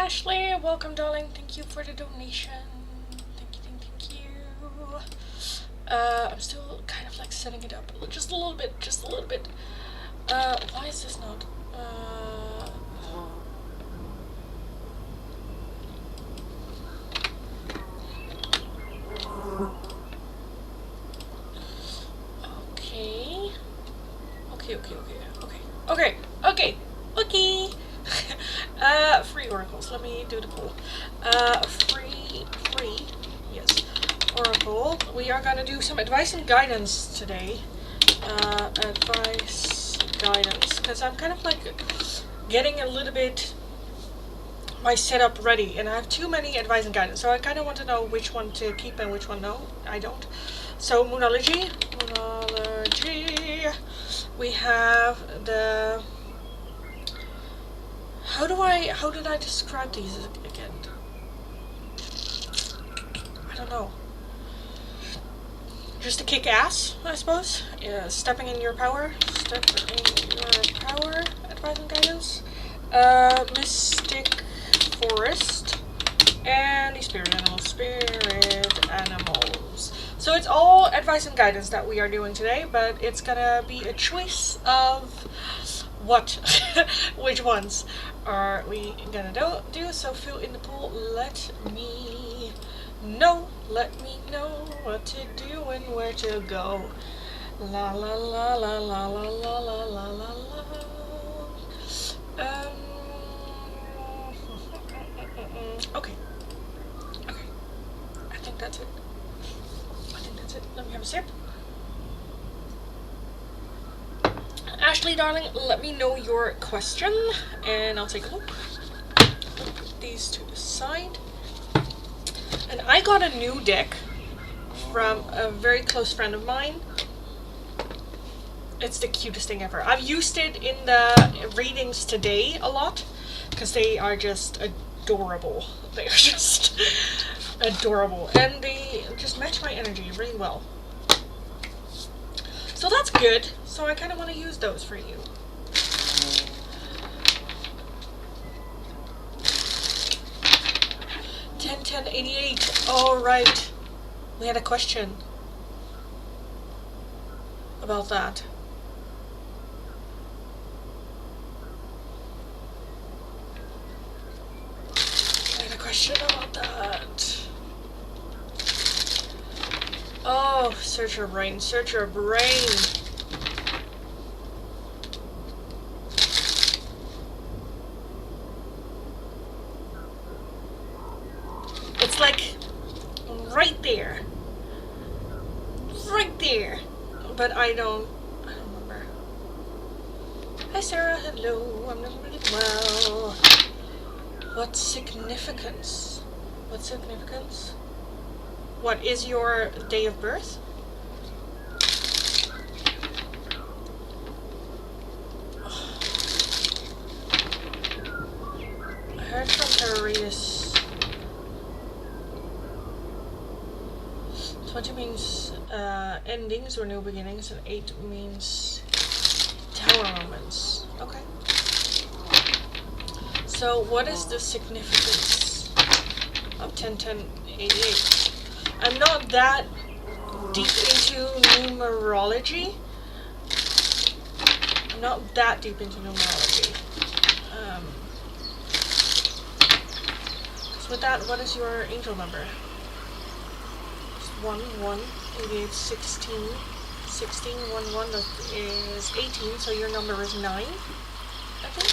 Ashley, welcome, darling. Thank you for the donation. Thank you. I'm still kind of like setting it up just a little bit, why is this not? Okay. Free oracles. Let me do the poll. Free. Yes. Oracle. We are gonna do some advice and guidance today. Advice, guidance, because I'm kind of like getting a little bit my setup ready, and I have too many advice and guidance, so I kind of want to know which one to keep and which one no, I don't. So Moonology. We have the. How did I describe these again? I don't know. Just to kick ass, I suppose. Yeah, stepping in your power. Advice and guidance. Mystic Forest. And the spirit animals. So it's all advice and guidance that we are doing today, but it's gonna be a choice of what, which ones are we gonna do. So fill in the pool. Let me know what to do and where to go. La la la la la la la la la la la. Okay. I think that's it. Let me have a sip. Ashley, darling, let me know your question, and I'll take a look. Put these to the side. And I got a new deck from a very close friend of mine. It's the cutest thing ever. I've used it in the readings today a lot because they are just adorable. They are just adorable, and they just match my energy really well. So that's good. So I kind of want to use those for you. $10.88. All right. We had a question about that. Oh, search your brain. It's like right there. But I don't remember. Hi Sarah, hello. I'm not really well. What significance? What is your day of birth? I heard from Terrarius. 20 means endings or new beginnings, and 8 means tower moments. Okay. So what is the significance of 10-10-88? I'm not that deep into numerology. So with that, what is your angel number? 1, 1, 88, 16. 16, 1, 1, that is 18, so your number is 9, I think.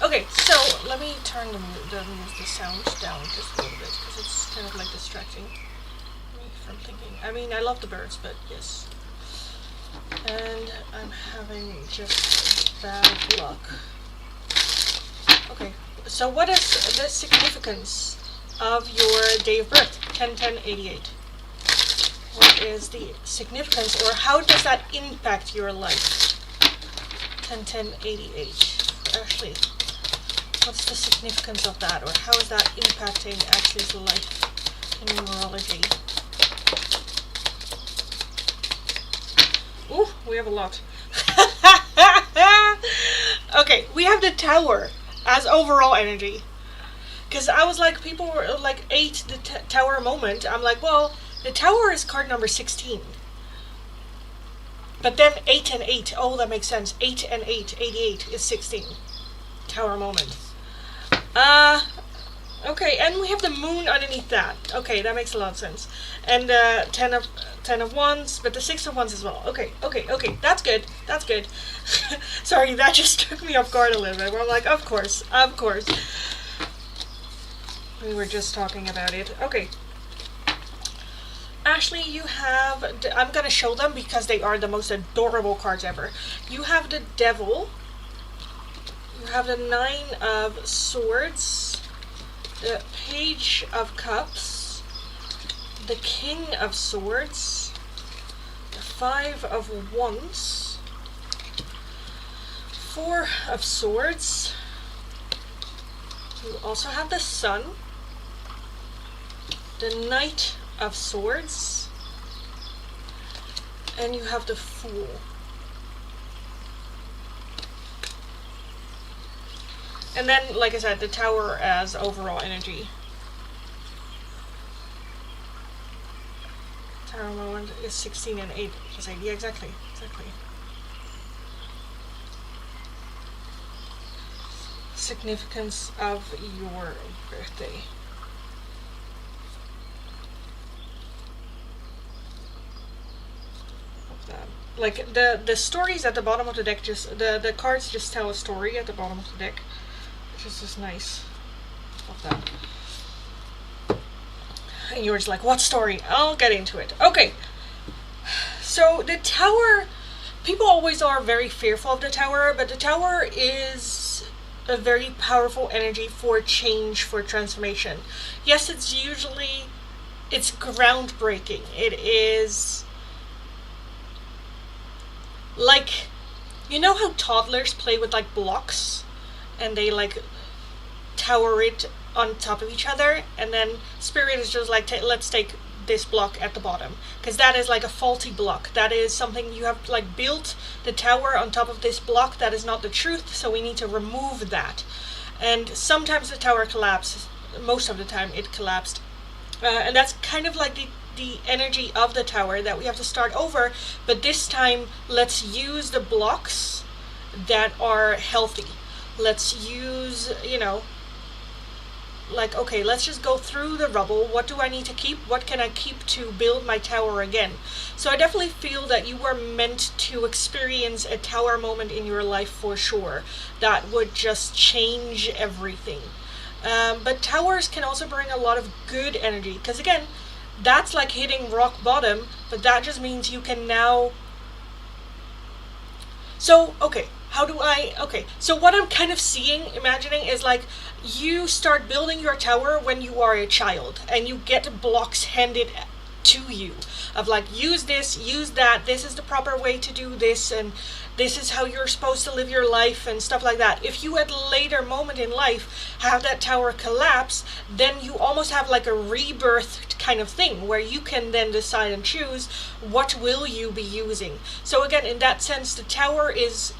Okay, so let me turn the sound down just a little bit, because it's kind of like distracting me from thinking. I mean, I love the birds, but yes. And I'm having just bad luck. Okay, so what is the significance of your day of birth? 10-10-88. What is the significance, or how does that impact your life? 10-10-88. Ashley, what's the significance of that, or how is that impacting Ashley's life in numerology? Ooh, we have a lot. Okay, we have the Tower as overall energy. Because I was like, people were like, 8, the Tower moment. I'm like, well, the Tower is card number 16. But then 8 and 8, oh, that makes sense. 8 and 8, 88 is 16. Tower moment. Okay, and we have the moon underneath that. Okay, that makes a lot of sense. And 10 of wands, but the 6 of wands as well. Okay, that's good. That's good. Sorry, that just took me off guard a little bit. I'm like, of course. We were just talking about it. Okay. Ashley, you have... I'm going to show them because they are the most adorable cards ever. You have the Devil. You have the 9 of Swords. The Page of Cups. The King of Swords. The 5 of Wands. 4 of Swords. You also have the Sun. The Knight of Swords, and you have the Fool. And then, like I said, the Tower as overall energy. Tower moment is 16 and 8. Just 8. Yeah, exactly. Significance of your birthday. Like the stories at the bottom of the deck, just the cards just tell a story at the bottom of the deck, which is just nice. Love that. And you're just like, what story? I'll get into it. Okay. So the Tower, people always are very fearful of the Tower, but the Tower is a very powerful energy for change, for transformation. Yes, it's groundbreaking. It is like, you know how toddlers play with like blocks and they like tower it on top of each other, and then Spirit is just like, let's take this block at the bottom, because that is like a faulty block. That is something you have like built the tower on top of this block that is not the truth, so we need to remove that. And sometimes the tower collapses, most of the time it collapsed, and that's kind of like the energy of the Tower, that we have to start over, but this time let's use the blocks that are healthy. Let's use, like, okay, let's just go through the rubble. What do I need to keep? What can I keep to build my tower again? So I definitely feel that you were meant to experience a Tower moment in your life for sure. That would just change everything. But towers can also bring a lot of good energy, because again, that's like hitting rock bottom, but that just means you can now... So, okay, so what I'm kind of imagining is like, you start building your tower when you are a child, and you get blocks handed to you of like, use this, use that, this is the proper way to do this, and this is how you're supposed to live your life and stuff like that. If you at a later moment in life have that tower collapse, then you almost have like a rebirth kind of thing where you can then decide and choose what will you be using. So again, in that sense, the tower is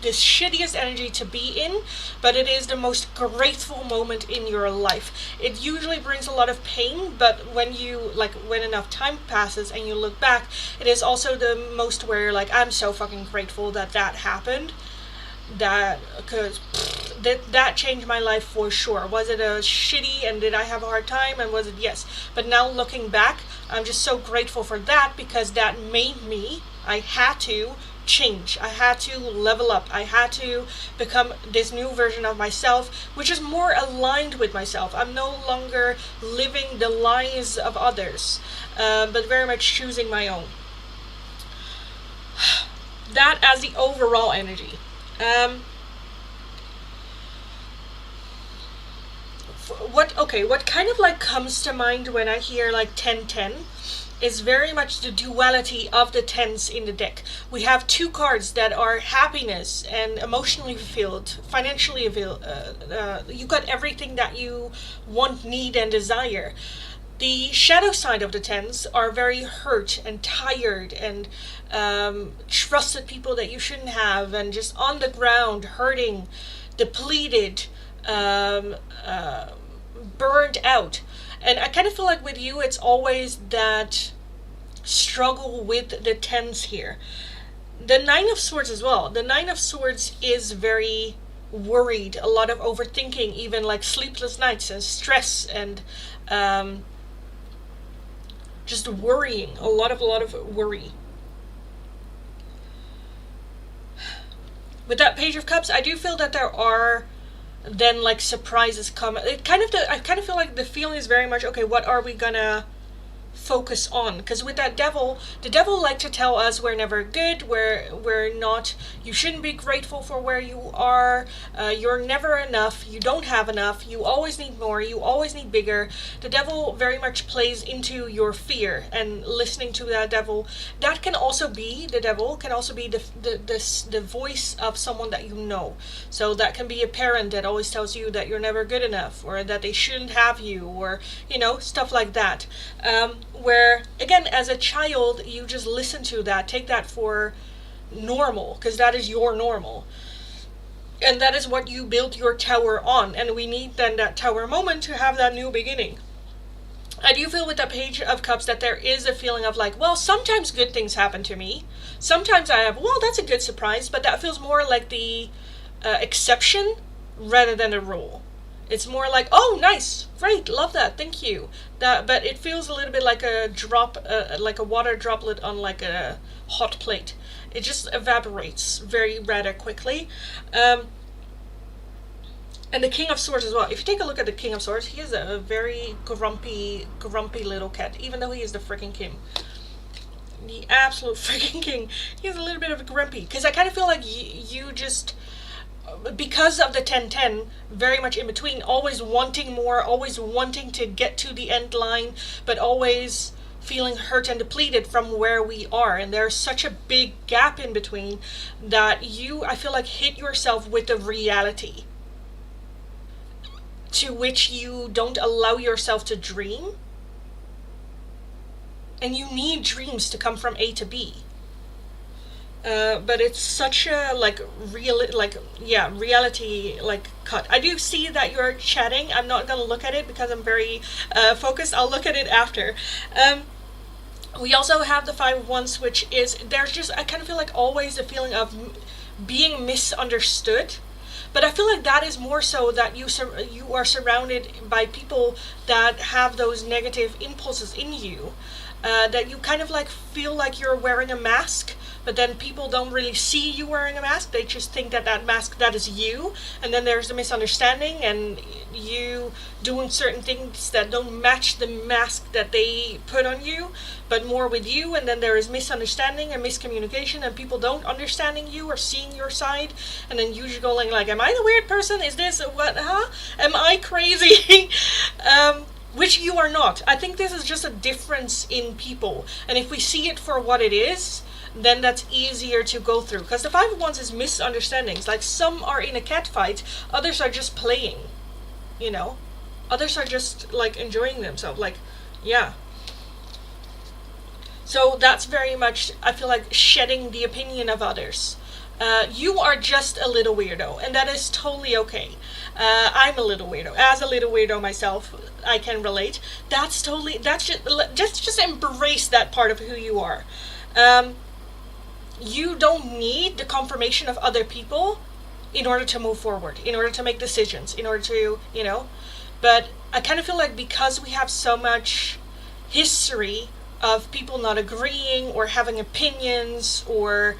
the shittiest energy to be in, but it is the most grateful moment in your life. It usually brings a lot of pain, but when enough time passes and you look back, it is also the most where you're like, I'm so fucking grateful that happened. Because that changed my life for sure. Was it a shitty, and did I have a hard time, and was it? Yes. But now looking back, I'm just so grateful for that, because that made me, I had to change. I had to level up. I had to become this new version of myself, which is more aligned with myself. I'm no longer living the lies of others, but very much choosing my own. That as the overall energy. What kind of like comes to mind when I hear like 10-10 is very much the duality of the 10s in the deck. We have 2 cards that are happiness and emotionally fulfilled, financially fulfilled. You got everything that you want, need, and desire. The shadow side of the tens are very hurt and tired and trusted people that you shouldn't have, and just on the ground, hurting, depleted, um, uh, burned out. And I kind of feel like with you, it's always that struggle with the tens here. The Nine of Swords as well. The Nine of Swords is very worried, a lot of overthinking, even like sleepless nights and stress and um, just worrying, a lot of worry. With that Page of Cups, I do feel that there are then like surprises come. I kind of feel like the feeling is very much okay. What are we gonna focus on? Because with that devil, the devil like to tell us we're never good, we're not, you shouldn't be grateful for where you are, you're never enough, you don't have enough, you always need more, you always need bigger. The devil very much plays into your fear, and listening to that devil, that can also be, the devil can also be the voice of someone that you know. So that can be a parent that always tells you that you're never good enough, or that they shouldn't have you, or stuff like that. Where again, as a child, you just listen to that, take that for normal, because that is your normal, and that is what you built your tower on. And we need then that tower moment to have that new beginning. I do feel with the Page of Cups that there is a feeling of like, well, sometimes good things happen to me, sometimes I have, well, that's a good surprise, but that feels more like the exception rather than the rule. It's more like, oh, nice, great, love that, thank you. But it feels a little bit like a drop, like a water droplet on like a hot plate. It just evaporates very rather quickly. And the King of Swords as well. If you take a look at the King of Swords, he is a very grumpy little cat, even though he is the freaking king. The absolute freaking king. He's a little bit of a grumpy, because I kind of feel like you just, because of the 10-10, very much in between, always wanting more, always wanting to get to the end line, but always feeling hurt and depleted from where we are. And there's such a big gap in between that you, I feel like, hit yourself with the reality to which you don't allow yourself to dream. And you need dreams to come from A to B. But it's such a reality cut. I do see that you're chatting. I'm not gonna look at it because I'm very focused. I'll look at it after. We also have the Five of Wands, which is, there's just, I kind of feel like always a feeling of being misunderstood. But I feel like that is more so that you are surrounded by people that have those negative impulses in you. That you kind of like feel like you're wearing a mask, but then people don't really see you wearing a mask. They just think that mask, that is you. And then there's the misunderstanding, and you doing certain things that don't match the mask that they put on you, but more with you. And then there is misunderstanding and miscommunication, and people don't understanding you or seeing your side. And then you just going like, am I the weird person? Is this what, huh? Am I crazy? Which you are not. I think this is just a difference in people. And if we see it for what it is, then that's easier to go through. Because the Five of Wands is misunderstandings. Like, some are in a cat fight, others are just playing. Others are just like enjoying themselves. Like, yeah. So that's very much, I feel like, shedding the opinion of others. You are just a little weirdo, and that is totally okay. I'm a little weirdo. As a little weirdo myself, I can relate. That's just embrace that part of who you are. You don't need the confirmation of other people in order to move forward, in order to make decisions, in order to, but I kind of feel like because we have so much history of people not agreeing or having opinions or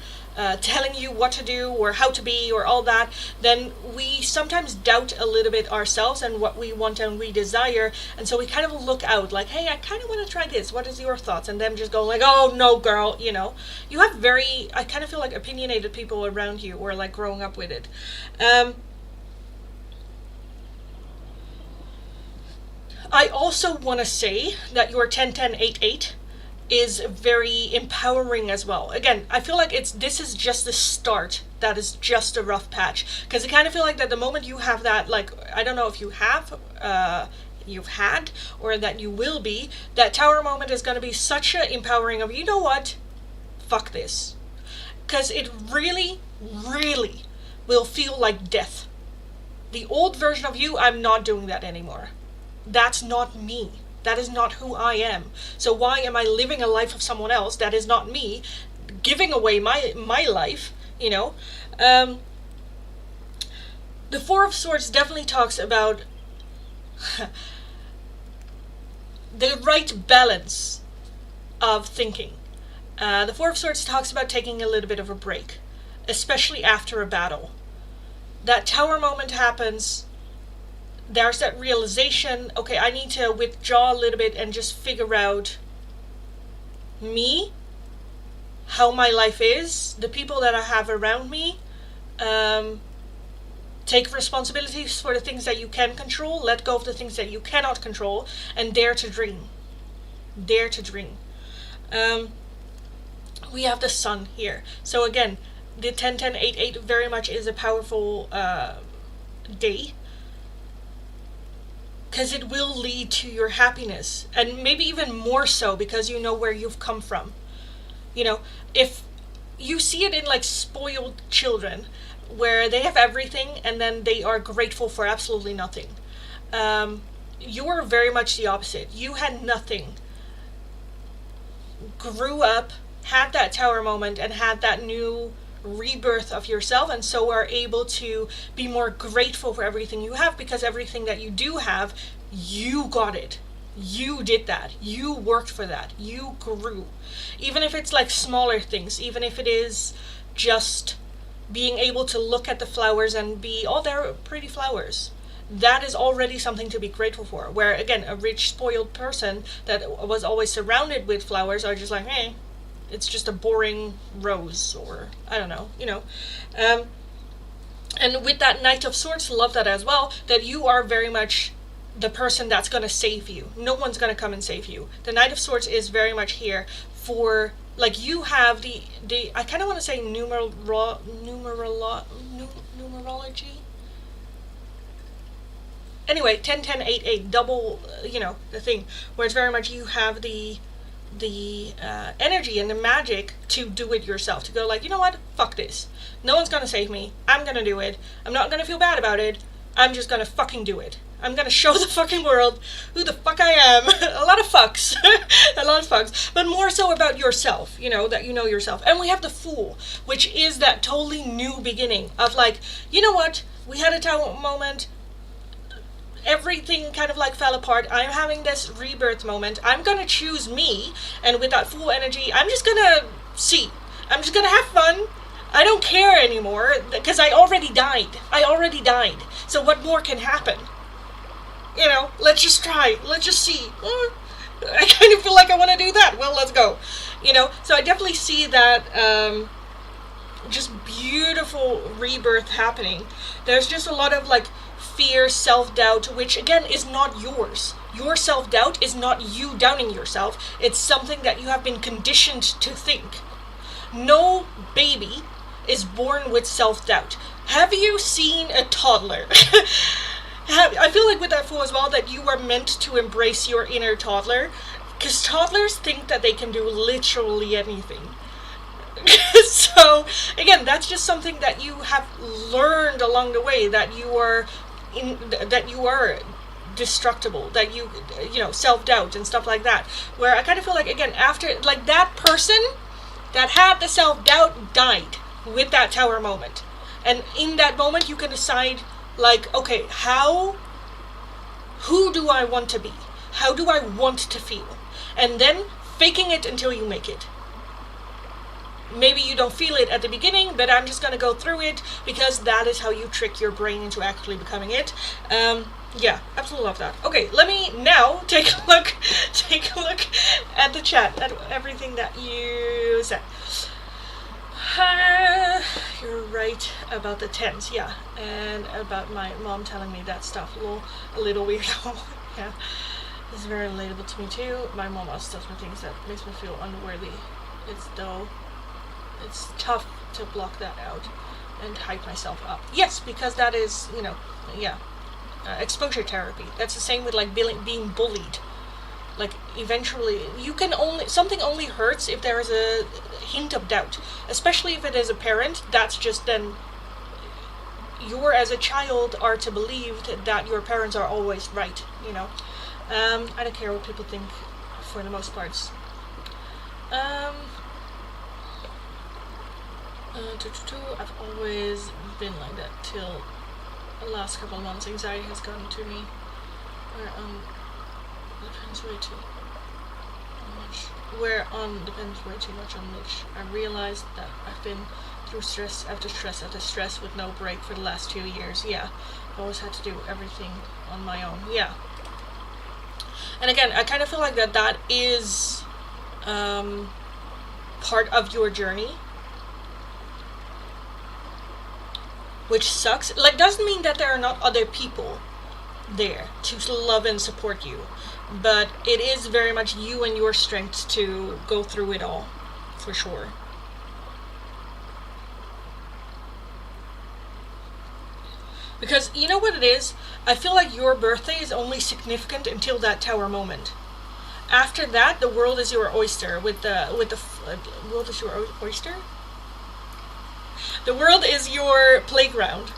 telling you what to do or how to be or all that, then we sometimes doubt a little bit ourselves and what we want and we desire. And so we kind of look out like, hey, I kind of want to try this. What is your thoughts? And them just go like, oh, no, girl, You have I kind of feel like opinionated people around you or like growing up with it. I also want to say that your 10-10-8-8 is very empowering as well. Again, I feel like this is just the start. That is just a rough patch. Because I kind of feel like that the moment you have that, like, I don't know if you have you've had or that you will be, that tower moment is going to be such a empowering of, you know what, fuck this. Because it really, really will feel like death. The old version of you, I'm not doing that anymore. That's not me. That is not who I am. So why am I living a life of someone else that is not me, giving away my life, you know? The Four of Swords definitely talks about the right balance of thinking. The Four of Swords talks about taking a little bit of a break, especially after a battle. That tower moment happens, there's that realization, okay, I need to withdraw a little bit and just figure out me, how my life is, the people that I have around me, take responsibilities for the things that you can control, let go of the things that you cannot control, and dare to dream. Dare to dream. We have the sun here. So again, the 10-10-8-8 very much is a powerful day. Because it will lead to your happiness. And maybe even more so because you know where you've come from. You know, if you see it in like spoiled children, where they have everything and then they are grateful for absolutely nothing. You're very much the opposite. You had nothing, grew up, had that tower moment, and had that new rebirth of yourself, and so are able to be more grateful for everything you have, because everything that you do have, you got it. You did that. You worked for that. You grew. Even if it's like smaller things, even if it is just being able to look at the flowers and be, oh, they're pretty flowers. That is already something to be grateful for. Where, again, a rich, spoiled person that was always surrounded with flowers are just like, hey, it's just a boring rose, or I don't know, you know. And with that Knight of Swords, love that as well, that you are very much the person that's going to save you. No one's going to come and save you. The Knight of Swords is very much here for, like, you have the I kind of want to say numerology. Anyway, 10-10-8-8, double, you know, the thing, where it's very much you have the energy and the magic to do it yourself, to go like, you know what, fuck this. No one's going to save me. I'm going to do it. I'm not going to feel bad about it. I'm just going to fucking do it. I'm going to show the fucking world who the fuck I am. A lot of fucks. A lot of fucks. But more so about yourself, you know, that you know yourself. And we have the Fool, which is that totally new beginning of like, you know what, we had a tower moment. Everything kind of like fell apart. I'm having this rebirth moment. I'm going to choose me. And with that Fool energy, I'm just going to see. I'm just going to have fun. I don't care anymore because I already died. So what more can happen? You know, let's just try. Let's just see. I kind of feel like I want to do that. Well, let's go. You know, so I definitely see that just beautiful rebirth happening. There's just a lot of like fear, self-doubt, which again is not yours. Your self-doubt is not you doubting yourself. It's something that you have been conditioned to think. No baby is born with self-doubt. Have you seen a toddler? I feel like with that Fool as well, that you are meant to embrace your inner toddler, because toddlers think that they can do literally anything. So again, that's just something that you have learned along the way, that you are destructible, that you know, self-doubt and stuff like that, where I kind of feel like, again, after, like, that person that had the self-doubt died with that tower moment, and in that moment you can decide, like, okay, who do I want to be? How do I want to feel? And then faking it until you make it. Maybe you don't feel it at the beginning, but I'm just going to go through it, because that is how you trick your brain into actually becoming it. Yeah, absolutely love that. Okay, let me now take a look at the chat, at everything that you said. You're right about the tens, yeah, and about my mom telling me that stuff. A little weird. Yeah, this is very relatable to me too. My mom also tells me things that makes me feel unworthy. It's tough to block that out and hype myself up. Yes, because that is, you know, yeah. exposure therapy. That's the same with like being bullied. Like eventually, you can only something only hurts if there is a hint of doubt, especially if it is a parent. That's just then you as a child are to believe that your parents are always right. You know, I don't care what people think for the most parts. I've always been like that till the last couple of months. Anxiety has gotten to me. Depends way too much. Where on depends way too much on which. I realized that I've been through stress after stress after stress with no break for the last 2 years. Yeah, I've always had to do everything on my own. Yeah. And again, I kind of feel like that is part of your journey, which sucks. Like, doesn't mean that there are not other people there to love and support you, but it is very much you and your strength to go through it all, for sure. Because you know what it is? I feel like your birthday is only significant until that tower moment. After that, the world is your oyster. World is your oyster? The world is your playground.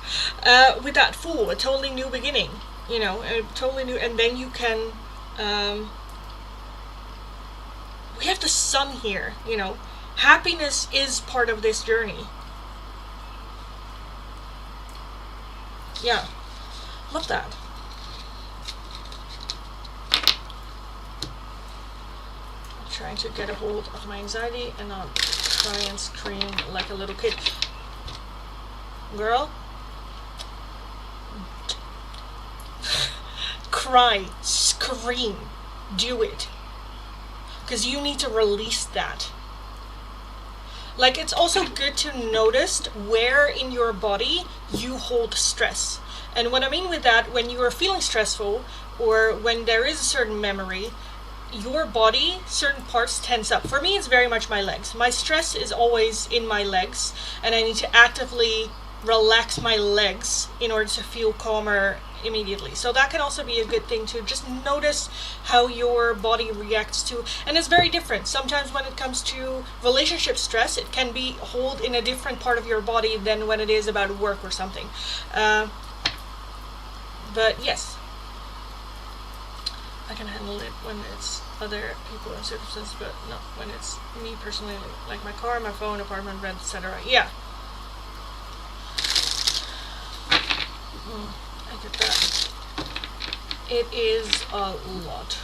With that Fool, a totally new beginning. You know, a totally new, and then you can. We have the sun here. You know, happiness is part of this journey. Yeah, love that. I'm trying to get a hold of my anxiety and not try and scream like a little kid. Girl, cry, scream, do it. Because you need to release that. Like, it's also good to notice where in your body you hold stress. And what I mean with that, when you are feeling stressful, or when there is a certain memory, your body, certain parts tense up. For me, it's very much my legs. My stress is always in my legs, and I need to actively relax my legs in order to feel calmer immediately. So that can also be a good thing to just notice how your body reacts to, and it's very different. Sometimes when it comes to relationship stress, it can be hold in a different part of your body than when it is about work or something. But yes, I can handle it when it's other people and circumstances, but not when it's me personally, like my car, my phone, apartment, rent, etc. Yeah. I get that. It is a lot.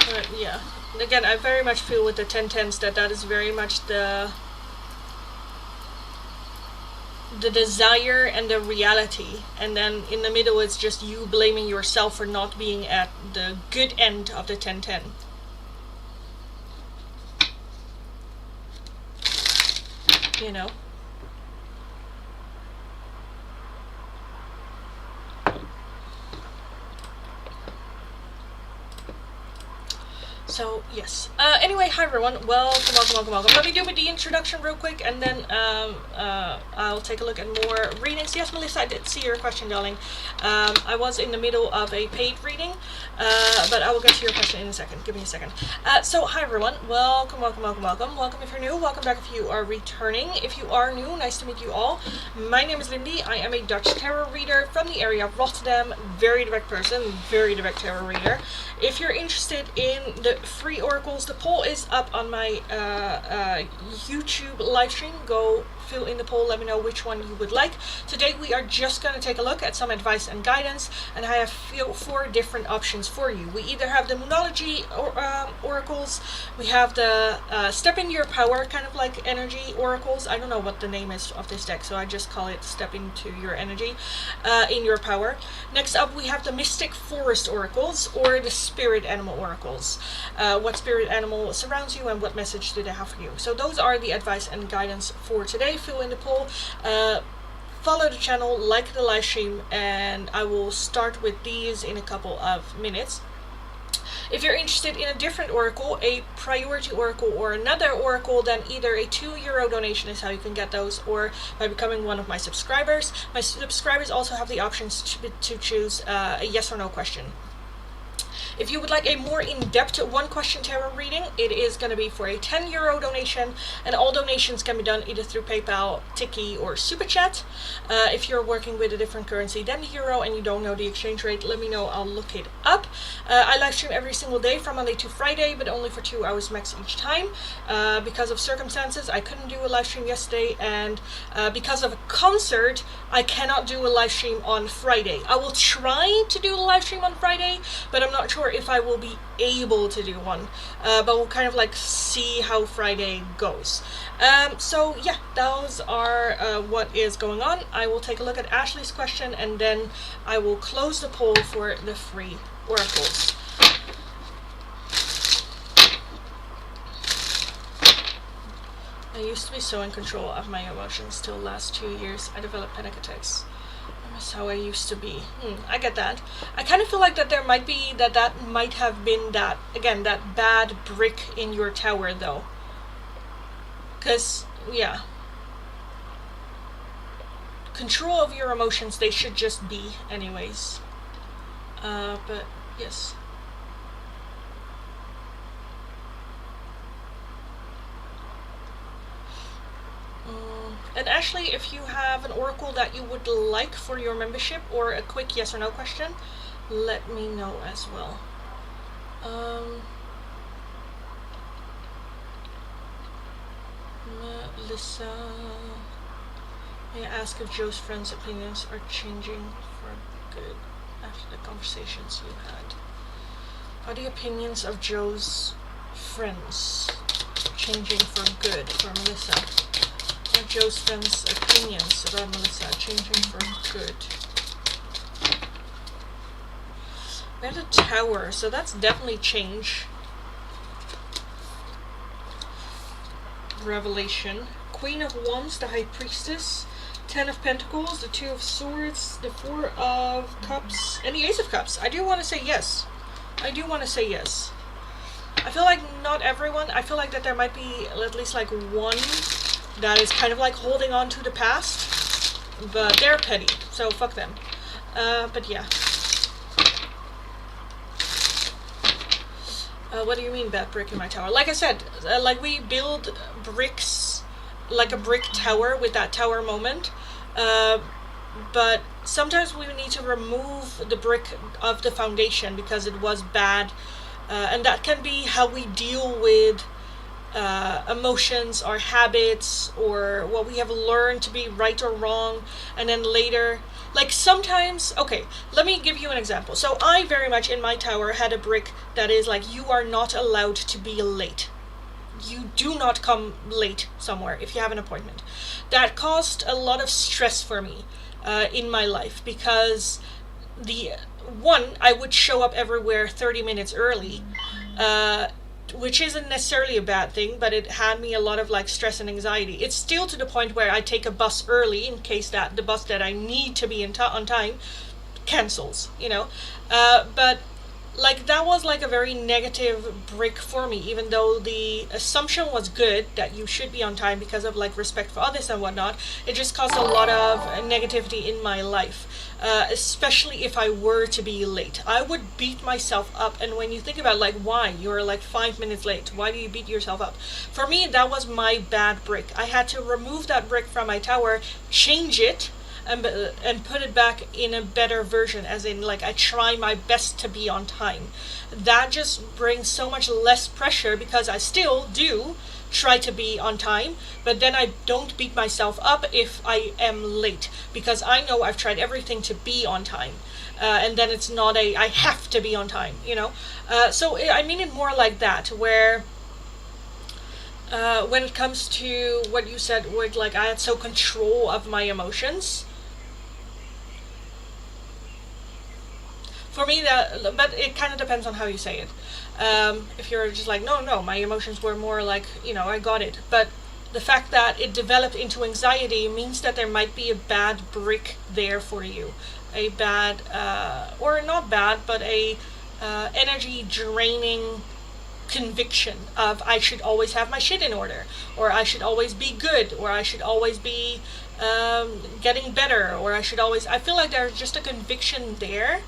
But yeah, again, I very much feel with the 1010s that is very much the desire and the reality, and then in the middle it's just you blaming yourself for not being at the good end of the 1010. You know? So, yes. Anyway, hi everyone. Welcome. Let me do with the introduction real quick, and then I'll take a look at more readings. Yes, Melissa, I did see your question, darling. I was in the middle of a paid reading, but I will get to your question in a second. Give me a second. So, hi everyone. Welcome. Welcome if you're new. Welcome back if you are returning. If you are new, nice to meet you all. My name is Lindy. I am a Dutch tarot reader from the area of Rotterdam. Very direct person, very direct tarot reader. If you're interested in the free oracles, the poll is up on my YouTube live stream. Go fill in the poll, let me know which one you would like. Today we are just going to take a look at some advice and guidance, and I have 4 different options for you. We either have the Moonology oracles, we have the Step in Your Power, kind of like energy oracles. I don't know what the name is of this deck, so I just call it Step into Your Energy, in Your Power. Next up we have the Mystic Forest oracles, or the Spirit Animal oracles. What spirit animal surrounds you and what message do they have for you? So those are the advice and guidance for today. Fill in the poll, follow the channel, like the live stream, and I will start with these in a couple of minutes. If you're interested in a different oracle, a priority oracle or another oracle, then either a €2 donation is how you can get those, or by becoming one of my subscribers. My subscribers also have the options to choose a yes or no question. If you would like a more in-depth one-question tarot reading, it is going to be for a €10 donation, and all donations can be done either through PayPal, Tiki, or Super Chat. If you're working with a different currency than the euro and you don't know the exchange rate, let me know, I'll look it up. I live stream every single day from Monday to Friday, but only for 2 hours max each time. Because of circumstances, I couldn't do a live stream yesterday, and because of a concert, I cannot do a live stream on Friday. I will try to do a live stream on Friday, but I'm not sure if I will be able to do one, but we'll kind of like see how Friday goes. So yeah, those are what is going on. I will take a look at Ashley's question, and then I will close the poll for the free oracles. I used to be so in control of my emotions till the last 2 years. I developed panic attacks. That's how I used to be. I get that. I kind of feel like that there might be that might have been that, again, that bad brick in your tower though. Because, yeah. Control of your emotions, they should just be anyways. But, yes. And Ashley, if you have an oracle that you would like for your membership, or a quick yes or no question, let me know as well. Melissa, may I ask if Joe's friends' opinions are changing for good after the conversations you had? Are the opinions of Joe's friends changing for good for Melissa? Are Joe's friends' opinions about Melissa changing for good? We have the Tower, so that's definitely change. Revelation. Queen of Wands, the High Priestess. 10 of Pentacles, the 2 of Swords, the 4 of Cups, and the Ace of Cups. I do want to say yes. I do want to say yes. I feel like not everyone, I feel like that there might be at least like one that is kind of like holding on to the past, but they're petty, so fuck them. But yeah. What do you mean bad brick in my tower? Like I said, like we build bricks, like a brick tower with that tower moment, but sometimes we need to remove the brick of the foundation because it was bad, and that can be how we deal with emotions or habits or what we have learned to be right or wrong, and then later, like sometimes, okay, let me give you an example. So I very much in my tower had a brick that is like, you are not allowed to be late. You do not come late somewhere if you have an appointment. That caused a lot of stress for me in my life, because I would show up everywhere 30 minutes early, which isn't necessarily a bad thing, but it had me a lot of like stress and anxiety. It's still to the point where I take a bus early in case that the bus that I need to be on time cancels, you know. But like that was like a very negative brick for me, even though the assumption was good that you should be on time because of like respect for others and whatnot. It just caused a lot of negativity in my life. Especially if I were to be late. I would beat myself up, and when you think about like why you're like 5 minutes late, why do you beat yourself up? For me, that was my bad brick. I had to remove that brick from my tower, change it, and put it back in a better version, as in like I try my best to be on time. That just brings so much less pressure, because I still do try to be on time, but then I don't beat myself up if I am late, because I know I've tried everything to be on time, and then it's not I have to be on time, you know. So I mean it more like that, where when it comes to what you said, with like I had so control of my emotions. For me, but it kind of depends on how you say it. If you're just like, no, my emotions were more like, you know, I got it. But the fact that it developed into anxiety means that there might be a bad brick there for you. A bad, or not bad, but a energy draining conviction of I should always have my shit in order, or I should always be good, or I should always be getting better, or I feel like there's just a conviction there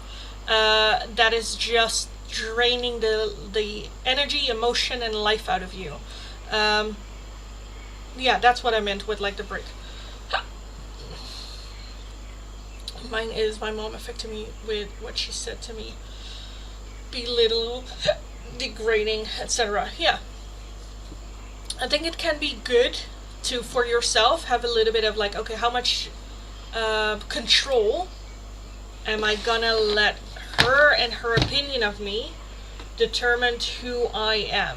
that is just draining the energy, emotion, and life out of you. Yeah, that's what I meant with like the brick. Mine is my mom affected me with what she said to me. Belittle, degrading, etc. Yeah. I think it can be good to, for yourself, have a little bit of like, okay, how much control am I gonna let her and her opinion of me determine who I am?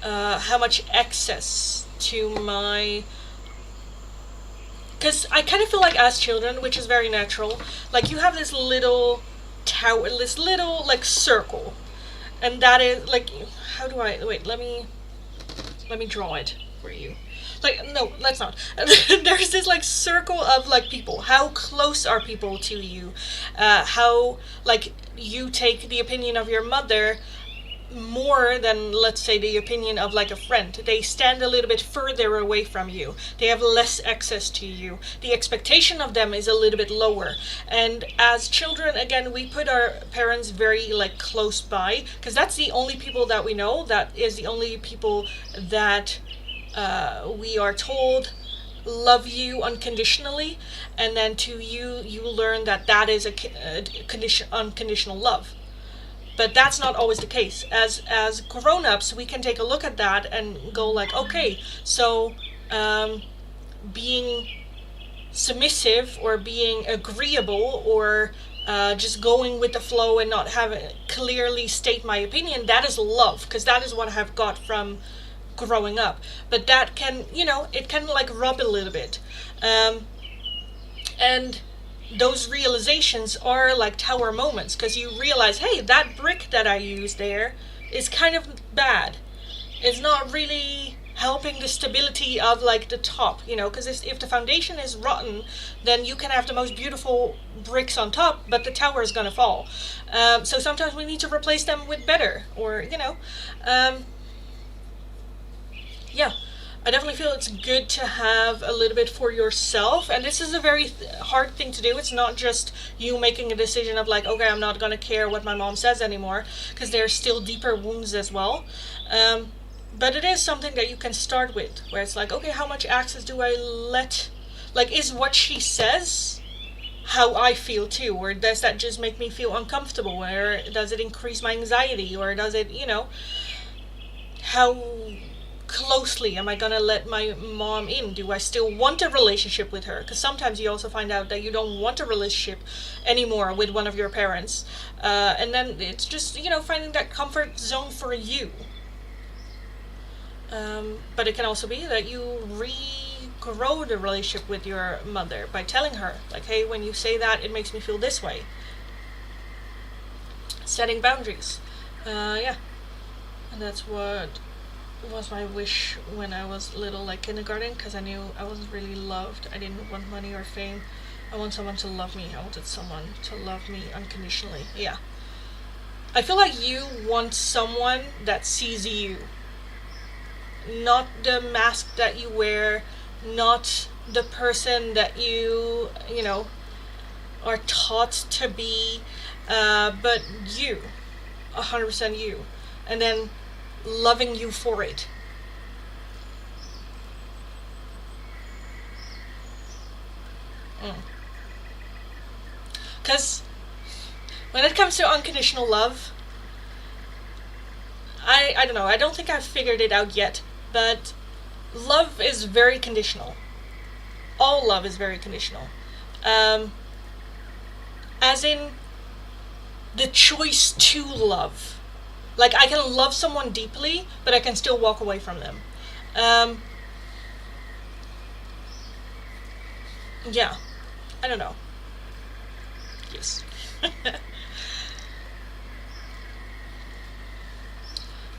How much access to my... Because I kind of feel like as children, which is very natural, like you have this little tower, this little like circle, and that is like, how do I, wait, let me draw it for you. Like, no, let's not. There's this like circle of like people. How close are people to you? How like you take the opinion of your mother more than, let's say, the opinion of like a friend. They stand a little bit further away from you. They have less access to you. The expectation of them is a little bit lower. And as children, again, we put our parents very like close by, because that's the only people that we know. That is the only people that we are told love you unconditionally. And then to you learn that is a unconditional love. But that's not always the case. As grown-ups, we can take a look at that and go like, okay, so being submissive or being agreeable or just going with the flow and not having clearly state my opinion, that is love, because that is what I have got from growing up. But that can, it can like rub a little bit. And those realizations are like tower moments, because you realize, hey, that brick that I used there is kind of bad. It's not really helping the stability of like the top, because if the foundation is rotten, then you can have the most beautiful bricks on top, but the tower is gonna fall. So sometimes we need to replace them with better, or yeah. I definitely feel it's good to have a little bit for yourself, and this is a very hard thing to do. It's not just you making a decision of like, okay, I'm not going to care what my mom says anymore, because there's still deeper wounds as well. But it is something that you can start with, where it's like, okay, how much access do I let, like, is what she says how I feel too, or does that just make me feel uncomfortable, or does it increase my anxiety, or does it, how closely am I gonna let my mom in? Do I still want a relationship with her? Because sometimes you also find out that you don't want a relationship anymore with one of your parents, and then it's just finding that comfort zone for you. But it can also be that you regrow the relationship with your mother by telling her like, hey, when you say that, it makes me feel this way. Setting boundaries. Yeah, and that's what was my wish when I was little, like kindergarten, because I knew I wasn't really loved. I didn't want money or fame. I want someone to love me. I wanted someone to love me unconditionally. Yeah. I feel like you want someone that sees you. Not the mask that you wear, not the person that you are taught to be, but you. 100% you. And then loving you for it. Because when it comes to unconditional love, I don't know, I don't think I've figured it out yet, but love is very conditional. All love is very conditional. As in the choice to love. Like, I can love someone deeply, but I can still walk away from them. Yeah. I don't know. Yes.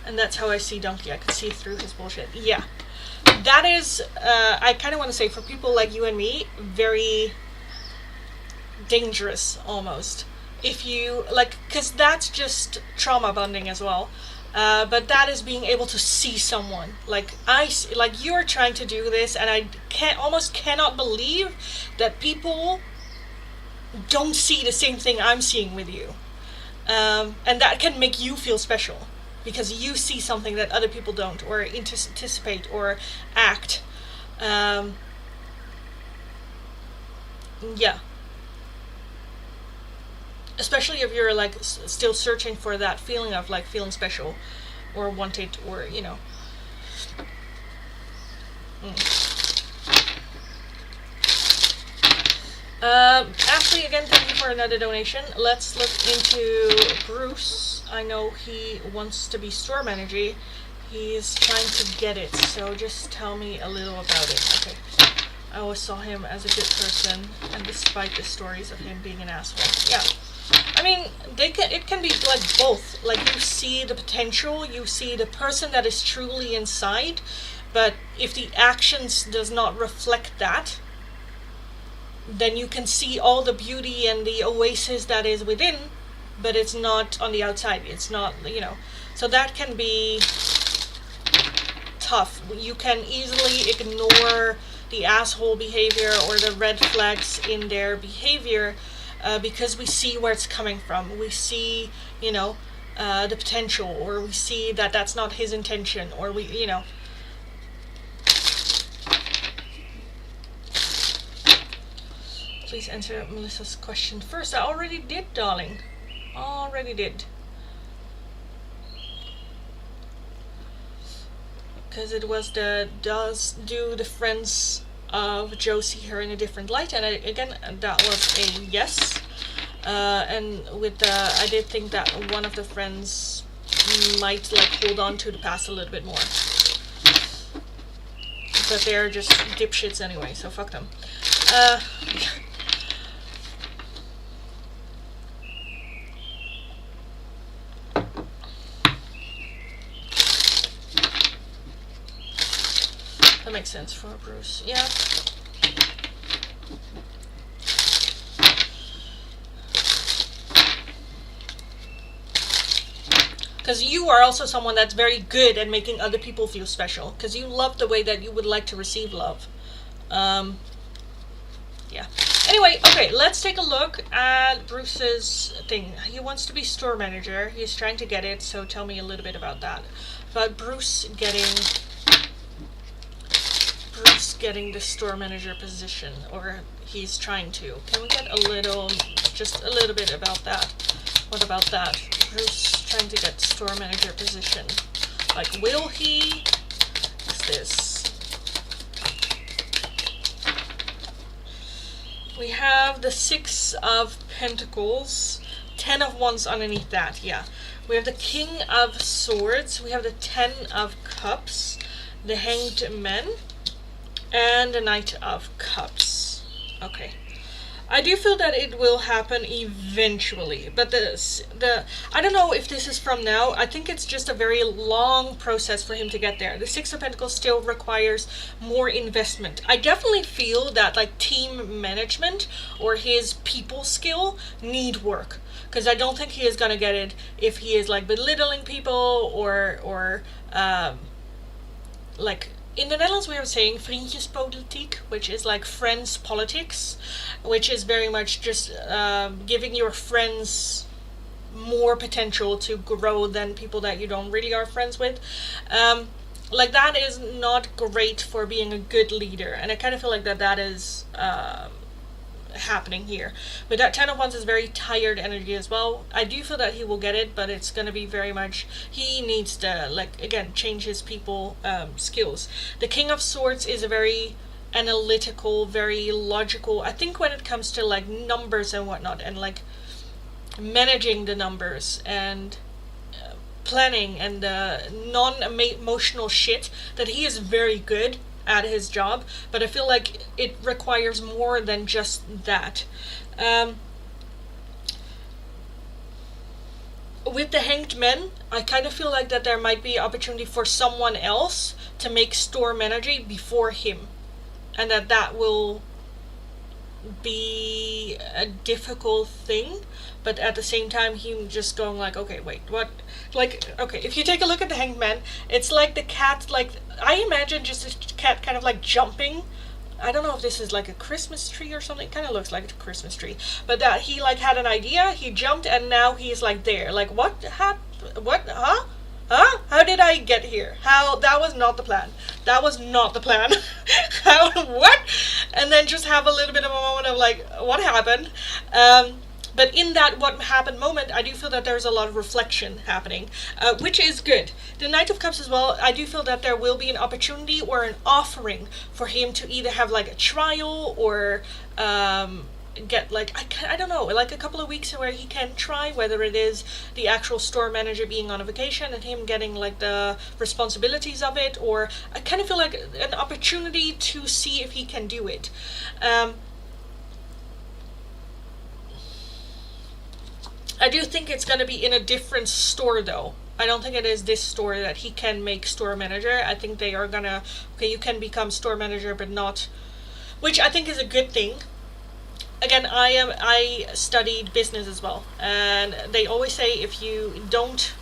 And that's how I see Donkey. I can see through his bullshit. Yeah. That is, I kind of want to say, for people like you and me, very dangerous, almost. if you like, because that's just trauma bonding as well. But that is being able to see someone like like you're trying to do this, and I almost cannot believe that people don't see the same thing I'm seeing with you. And that can make you feel special because you see something that other people don't, or anticipate, or act. Um, yeah, especially if you're like still searching for that feeling of like feeling special, or wanted, or you know. Ashley, again, thank you for another donation. Let's look into Bruce. I know he wants to be store manager. He's trying to get it, so just tell me a little about it. Okay. I always saw him as a good person, and despite the stories of him being an asshole. Yeah. I mean, it can be like both. Like, you see the potential, you see the person that is truly inside, but if the actions does not reflect that, then you can see all the beauty and the oasis that is within, but it's not on the outside. It's not, you know. So that can be tough. You can easily ignore the asshole behavior or the red flags in their behavior because we see where it's coming from. We see, you know, the potential, or we see that that's not his intention, or we, you know. Please answer Melissa's question first. I already did, darling. Already did. Because it was do the friends of Joe see her in a different light? And again, that was a yes. And with I did think that one of the friends might like hold on to the past a little bit more. But they're just dipshits anyway, so fuck them. That makes sense for Bruce. Yeah. Because you are also someone that's very good at making other people feel special. Because you love the way that you would like to receive love. Yeah. Anyway, okay, let's take a look at Bruce's thing. He wants to be store manager. He's trying to get it, so tell me a little bit about that. About Bruce getting the store manager position, or he's trying to. Can we get just a little bit about that? What about that? Bruce trying to get store manager position. Like, will he? What's this? We have the 6 of Pentacles, 10 of Wands underneath that, yeah. We have the King of Swords, we have the 10 of Cups, the Hanged Man, and the Knight of Cups. Okay. I do feel that it will happen eventually, but I don't know if this is from now. I think it's just a very long process for him to get there. The 6 of Pentacles still requires more investment. I definitely feel that like team management or his people skill need work, because I don't think he is gonna get it if he is like belittling people or like. In the Netherlands, we are saying vriendjespolitiek, which is like friends politics, which is very much just giving your friends more potential to grow than people that you don't really are friends with. Like, that is not great for being a good leader, and I kind of feel like that is happening here. But that 10 of Wands is very tired energy as well. I do feel that he will get it, but it's going to be very much, he needs to, like, again, change his people skills. The King of Swords is a very analytical, very logical, I think when it comes to like numbers and whatnot, and like managing the numbers and planning and non-emotional shit, that he is very good at his job, but I feel like it requires more than just that. With the Hanged Men, I kind of feel like that there might be opportunity for someone else to make store manager before him, and that will be a difficult thing, but at the same time him just going like, okay, wait, what? Like, okay, if you take a look at the Hanged Man, it's like the cat, like, I imagine just a cat kind of like jumping. I don't know if this is like a Christmas tree or something. It kind of looks like a Christmas tree. But that he like had an idea, he jumped, and now he's like there. Like, what? What? Huh? Huh? How did I get here? How? That was not the plan. That was not the plan. How? What? And then just have a little bit of a moment of like, what happened? But in that what happened moment, I do feel that there's a lot of reflection happening, which is good. The Knight of Cups as well, I do feel that there will be an opportunity or an offering for him to either have like a trial or get like, I don't know, like a couple of weeks where he can try, whether it is the actual store manager being on a vacation and him getting like the responsibilities of it, or I kind of feel like an opportunity to see if he can do it. I do think it's going to be in a different store though. I don't think it is this store that he can make store manager. I think they are gonna, okay, you can become store manager but not, which I think is a good thing. Again, I studied business as well, and they always say if you don't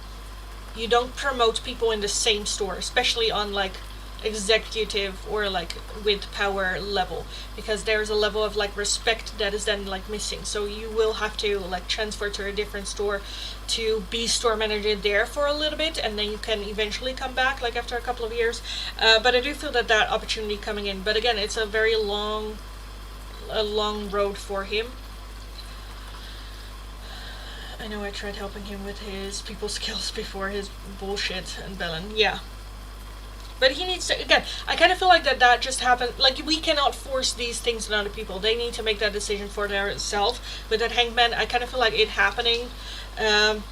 promote people in the same store, especially on like executive or like with power level, because there's a level of like respect that is then like missing, so you will have to like transfer to a different store to be store manager there for a little bit, and then you can eventually come back like after a couple of years. But I do feel that opportunity coming in, but again, it's a very long road for him. I know I tried helping him with his people skills before his bullshit and Belen, yeah. But he needs to, again, I kind of feel like that just happened. Like, we cannot force these things on other people. They need to make that decision for themselves. With that Hanged Man, I kind of feel like it happening. And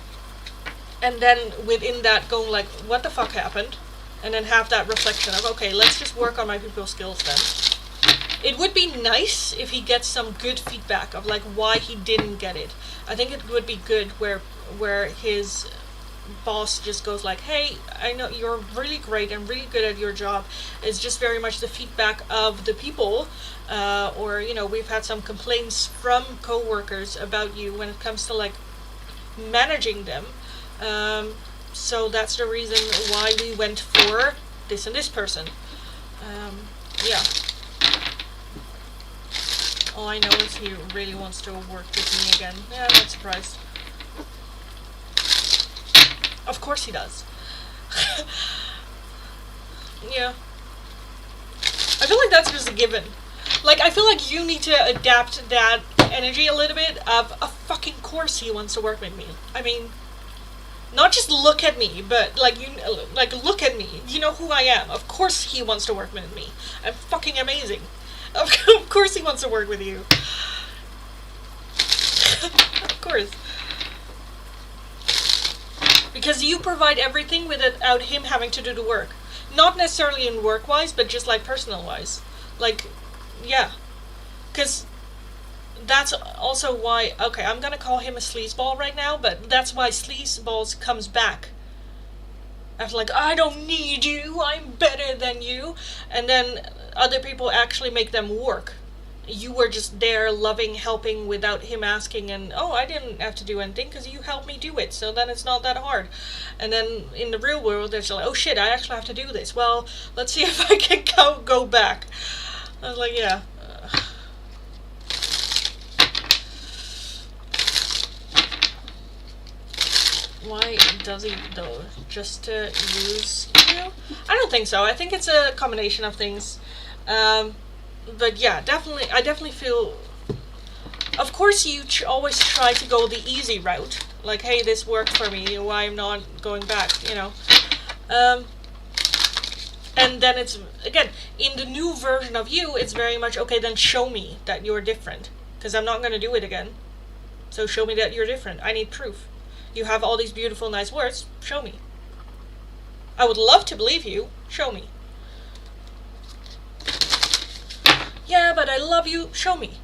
then within that going like, what the fuck happened? And then have that reflection of, okay, let's just work on my people skills then. It would be nice if he gets some good feedback of like why he didn't get it. I think it would be good where his boss just goes like, hey, I know you're really great and really good at your job. It's just very much the feedback of the people, or you know, we've had some complaints from co-workers about you when it comes to like managing them, so that's the reason why we went for this and this person. Yeah, all I know is he really wants to work with me again. Yeah, I'm not surprised. Of course he does. Yeah. I feel like that's just a given. Like, I feel like you need to adapt that energy a little bit of, fucking course he wants to work with me. I mean, not just look at me, but like, look at me. You know who I am. Of course he wants to work with me. I'm fucking amazing. Of course he wants to work with you. Of course. Because you provide everything without him having to do the work. Not necessarily in work-wise, but just like personal-wise. Like, yeah. Because that's also why, okay, I'm gonna call him a sleazeball right now, but that's why sleazeballs comes back. After like, I don't need you, I'm better than you. And then other people actually make them work. You were just there loving, helping without him asking, and oh, I didn't have to do anything because you helped me do it, so then it's not that hard. And then in the real world, there's like, oh shit, I actually have to do this. Well, let's see if I can go back. I was like, yeah. Why does he though? Just to use you? I don't think so. I think it's a combination of things. But yeah, definitely, I definitely feel, of course you always try to go the easy route, like, hey, this worked for me, why I'm not going back, you know. And then it's, again, in the new version of you, it's very much, okay, then show me that you're different, because I'm not going to do it again. So show me that you're different. I need proof. You have all these beautiful, nice words, show me. I would love to believe you, show me. Yeah, but I love you, show me.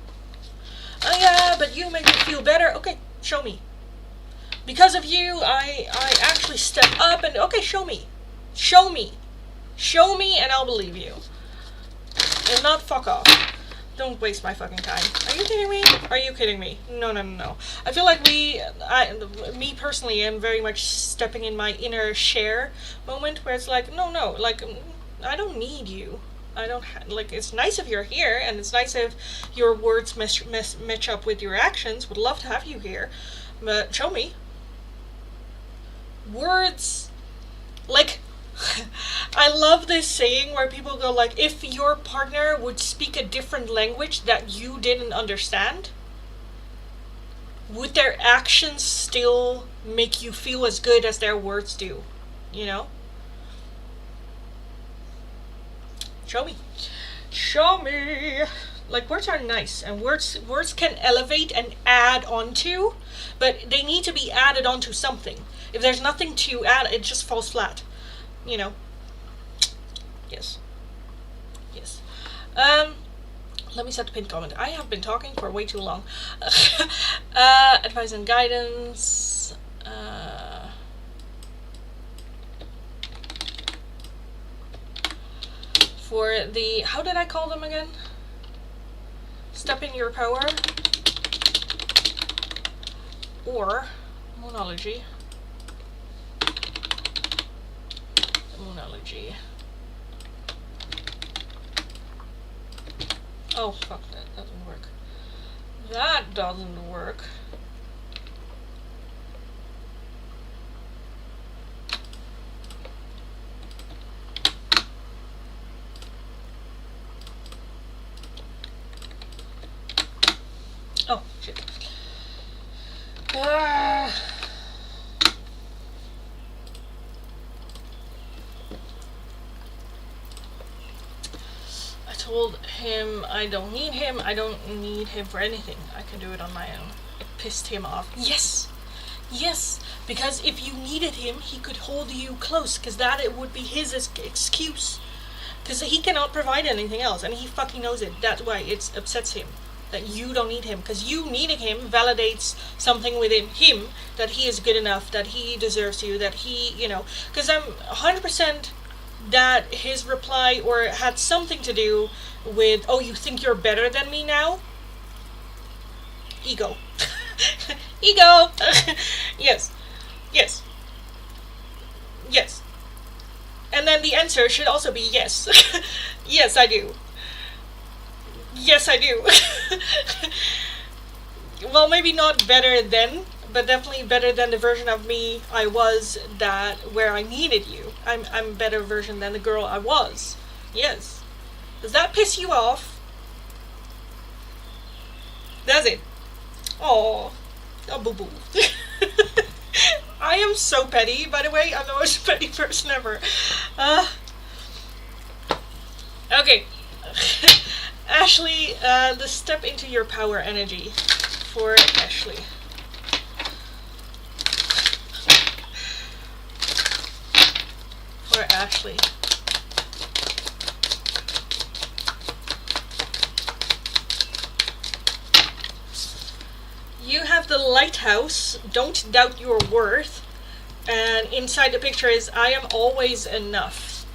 Oh yeah, but you make me feel better, okay, show me. Because of you, I actually step up and, okay, show me. Show me. Show me and I'll believe you. And not fuck off. Don't waste my fucking time. Are you kidding me? Are you kidding me? No, no, no, no. I feel like me personally, am very much stepping in my inner share moment where it's like, no, no, like, I don't need you. I don't like. It's nice if you're here, and it's nice if your words match up with your actions. Would love to have you here, but show me. Words, like. I love this saying where people go like, if your partner would speak a different language that you didn't understand, would their actions still make you feel as good as their words do? You know? Show me. Show me. Like, words are nice, and words can elevate and add onto, but they need to be added onto something. If there's nothing to add, it just falls flat. You know. Yes. Yes. Let me set the pinned comment. I have been talking for way too long. Advice and guidance. For the, how did I call them again? Step in your power. Or monology. Monology. Oh fuck, that doesn't work. That doesn't work. Oh shit. I told him I don't need him. I don't need him for anything. I can do it on my own. It pissed him off. Yes! Yes! Because if you needed him, he could hold you close. Because that it would be his excuse. Because he cannot provide anything else. And he fucking knows it. That's why it upsets him. That you don't need him. Because you needing him validates something within him. That he is good enough. That he deserves you. That he, you know. Because I'm 100%... that his reply or had something to do with, oh, you think you're better than me now? Ego. Ego! Yes. Yes. Yes. And then the answer should also be yes. Yes, I do. Yes, I do. Well, maybe not better than, but definitely better than the version of me I was that where I needed you. I'm a better version than the girl I was. Yes. Does that piss you off? Does it? Oh, boo-boo. I am so petty, by the way. I'm the most petty person ever. Okay. Ashley, the step into your power energy for Ashley. For Ashley. You have the lighthouse, don't doubt your worth, and inside the picture is, I am always enough.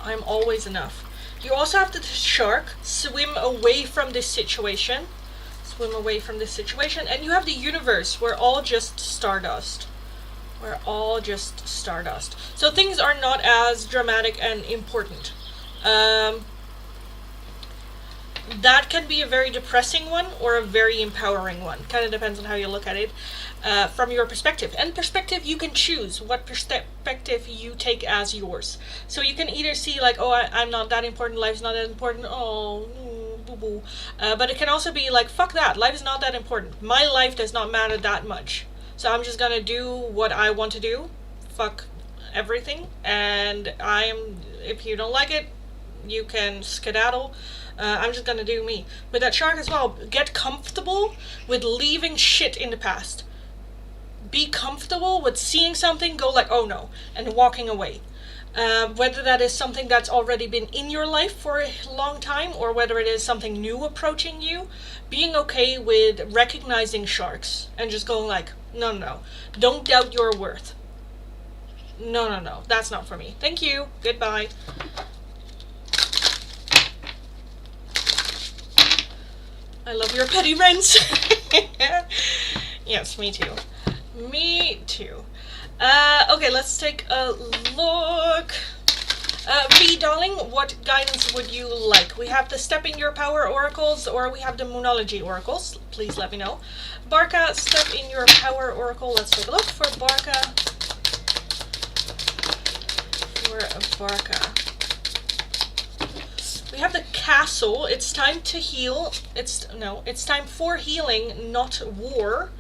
I am always enough. You also have the shark, swim away from this situation. Swim away from this situation. And you have the universe, we're all just stardust. We're all just stardust. So things are not as dramatic and important. That can be a very depressing one or a very empowering one. Kind of depends on how you look at it from your perspective. And perspective, you can choose what perspective you take as yours. So you can either see like, oh, I'm not that important, life's not that important, oh, boo-boo. But it can also be like, fuck that, life is not that important. My life does not matter that much. So I'm just gonna do what I want to do. Fuck everything. And if you don't like it, you can skedaddle. I'm just gonna do me. With that shark as well, get comfortable with leaving shit in the past. Be comfortable with seeing something, go like, oh no, and walking away. Whether that is something that's already been in your life for a long time, or whether it is something new approaching you, being okay with recognizing sharks and just going like, no, no, no, don't doubt your worth. No, no, no, that's not for me. Thank you, goodbye. I love your petty wrens. Yes, me too. Me too. Okay, let's take a look. V, darling, what guidance would you like? We have the Step in Your Power oracles, or we have the Moonology oracles. Please let me know. Barca, Step in Your Power oracle. Let's take a look for Barca. We have the Castle. It's time to heal. It's time for healing, not war.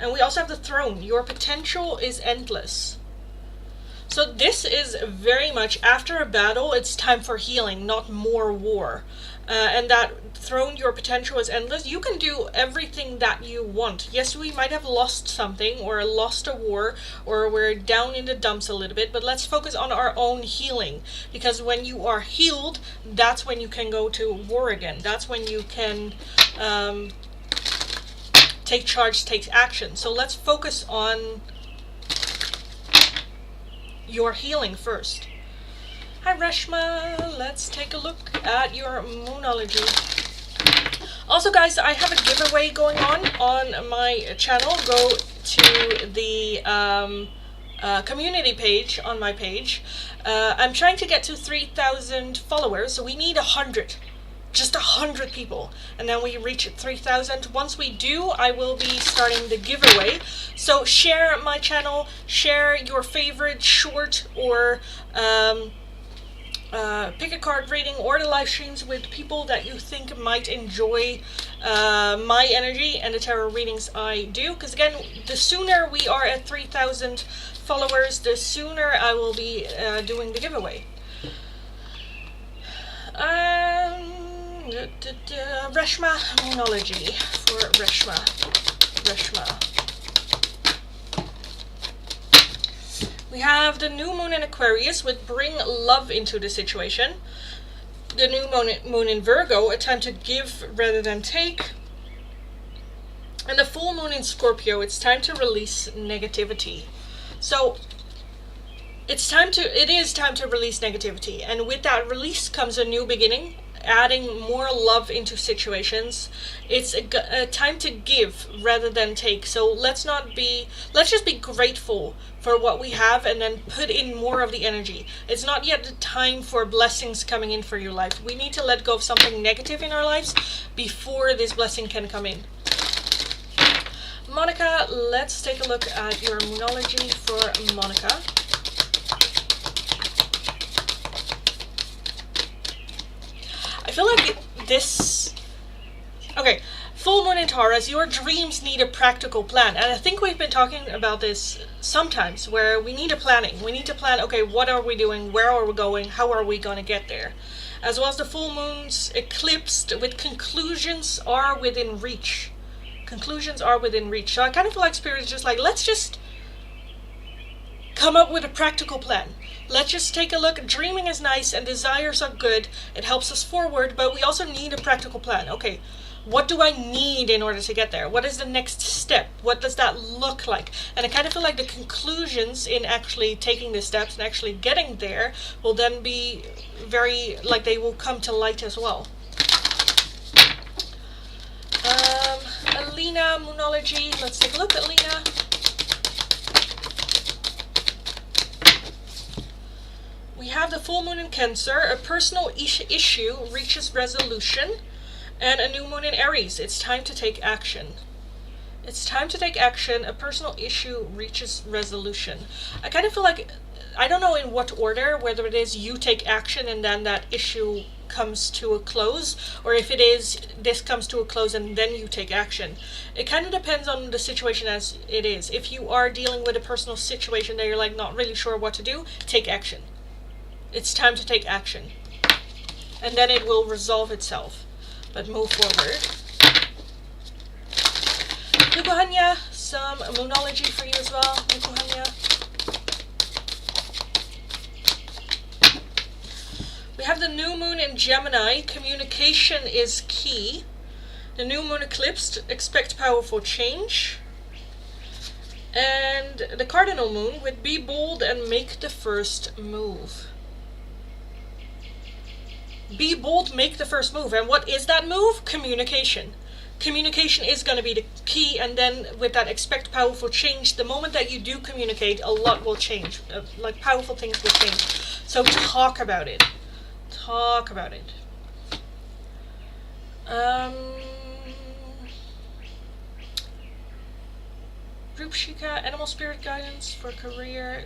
And we also have the Throne. Your potential is endless. So this is very much after a battle, it's time for healing, not more war. And that Throne, your potential is endless. You can do everything that you want. Yes, we might have lost something or lost a war or we're down in the dumps a little bit, but let's focus on our own healing. Because when you are healed, that's when you can go to war again. That's when you can take charge, take action. So let's focus on your healing first. Hi Reshma, let's take a look at your Moonology. Also guys, I have a giveaway going on my channel. Go to the community page on my page. I'm trying to get to 3,000 followers, so we need 100. Just 100 people, and then we reach 3,000. Once we do, I will be starting the giveaway. So share my channel, share your favorite short or pick a card reading or the live streams with people that you think might enjoy my energy and the tarot readings I do. Because again, the sooner we are at 3,000 followers, the sooner I will be doing the giveaway. Reshma, Moonology for Reshma. We have the new moon in Aquarius with bring love into the situation. The new moon in Virgo, a time to give rather than take. And the full moon in Scorpio, it's time to release negativity. So it is time to release negativity, and with that release comes a new beginning, adding more love into situations. It's a time to give rather than take. So let's just be grateful for what we have and then put in more of the energy. It's not yet the time for blessings coming in for your life. We need to let go of something negative in our lives before this blessing can come in. Monica, let's take a look at your Moonology for Monica. I feel like this... Okay, full moon in Taurus, your dreams need a practical plan. And I think we've been talking about this sometimes, where we need a planning. We need to plan, okay, what are we doing? Where are we going? How are we going to get there? As well as the full moons eclipsed with conclusions are within reach. Conclusions are within reach. So I kind of feel like Spirit is just like, let's just come up with a practical plan. Let's just take a look. Dreaming is nice and desires are good. It helps us forward, but we also need a practical plan. Okay, what do I need in order to get there? What is the next step? What does that look like? And I kind of feel like the conclusions in actually taking the steps and actually getting there will then be very, like they will come to light as well. Alina, Moonology. Let's take a look, Alina. We have the full moon in Cancer. A personal issue reaches resolution. And a new moon in Aries. It's time to take action. It's time to take action. A personal issue reaches resolution. I kind of feel like, I don't know in what order, whether it is you take action and then that issue comes to a close, or if it is this comes to a close and then you take action. It kind of depends on the situation as it is. If you are dealing with a personal situation that you're like not really sure what to do, take action. It's time to take action. And then it will resolve itself. But move forward. Nukuhanya, some Moonology for you as well. Nukuhanya. We have the new moon in Gemini. Communication is key. The new moon eclipsed. Expect powerful change. And the cardinal moon with be bold and make the first move. Be bold, make the first move. And what is that move? Communication. communication is going to be the key, and then with that expect powerful change. The moment that you do communicate, a lot will change, like powerful things will change. So talk about it. Talk about it. Group Shika, animal spirit guidance for career.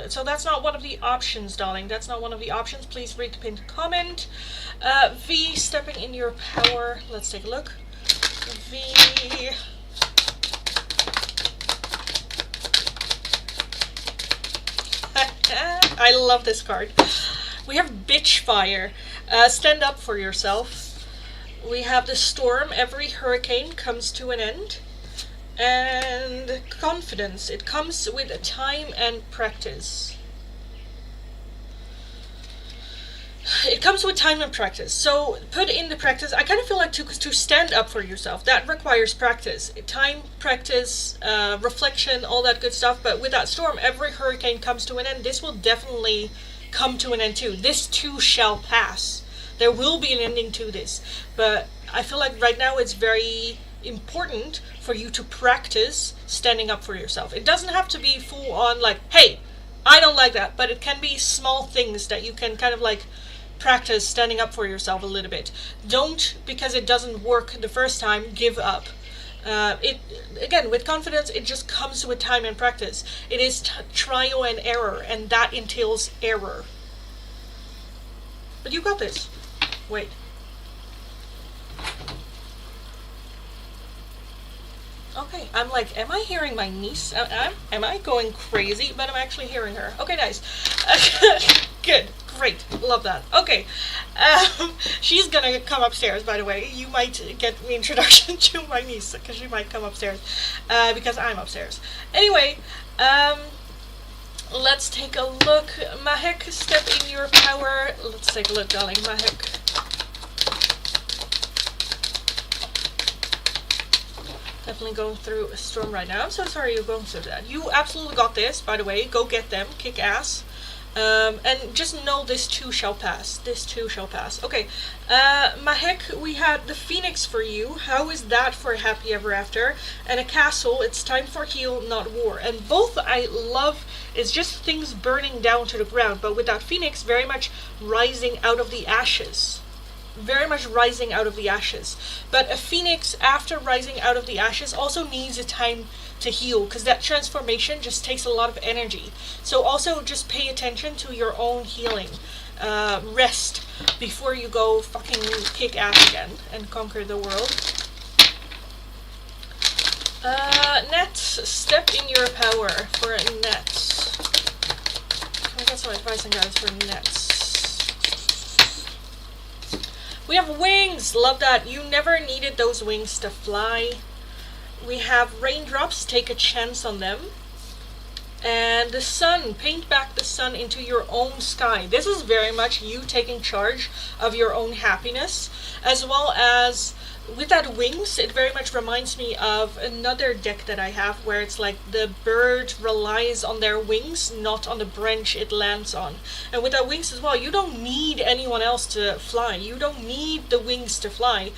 So that's not one of the options, darling. That's not one of the options. Please read the pinned comment. V, stepping in your power. Let's take a look. V. I love this card. We have Bitch Fire. Stand up for yourself. We have the Storm. Every hurricane comes to an end. And confidence. It comes with time and practice. It comes with time and practice. So put in the practice. I kind of feel like to stand up for yourself, that requires practice. Time, practice, reflection, all that good stuff. But with that Storm, every hurricane comes to an end. This will definitely come to an end too. This too shall pass. There will be an ending to this. But I feel like right now it's very important for you to practice standing up for yourself. It doesn't have to be full on like, hey, I don't like that, but it can be small things that you can kind of like practice standing up for yourself a little bit. Don't, because it doesn't work the first time, give up. It again, with confidence, it just comes with time and practice. It is trial and error, and that entails error. But you got this. Wait. Okay, I'm like, am I hearing my niece? Am I going crazy? But I'm actually hearing her. Okay, nice. Good, great, love that. Okay, she's gonna come upstairs, by the way. You might get the introduction to my niece, because she might come upstairs, because I'm upstairs. Anyway, let's take a look. Mahek, step in your power. Let's take a look, darling. Mahek. Definitely going through a storm right now. I'm so sorry you're going through that. You absolutely got this, by the way. Go get them. Kick ass. And just know this too shall pass. This too shall pass. Okay. Mahek, we had the Phoenix for you. How is that for a happy ever after? And a castle. It's time for heal, not war. And both I love is just things burning down to the ground. But with that Phoenix, very much rising out of the ashes. Very much rising out of the ashes. But a phoenix, after rising out of the ashes, also needs a time to heal, because that transformation just takes a lot of energy. So also just pay attention to your own healing. Rest before you go fucking kick ass again and conquer the world. Nets, step in your power for Nets. Can I get some advice and guidance for Nets? We have wings. Love that. You never needed those wings to fly. We have raindrops. Take a chance on them. And the sun. Paint back the sun into your own sky. This is very much you taking charge of your own happiness. As well as with that wings, it very much reminds me of another deck that I have where it's like the bird relies on their wings, not on the branch it lands on. And with that wings as well, you don't need anyone else to fly. You don't need the wings to fly.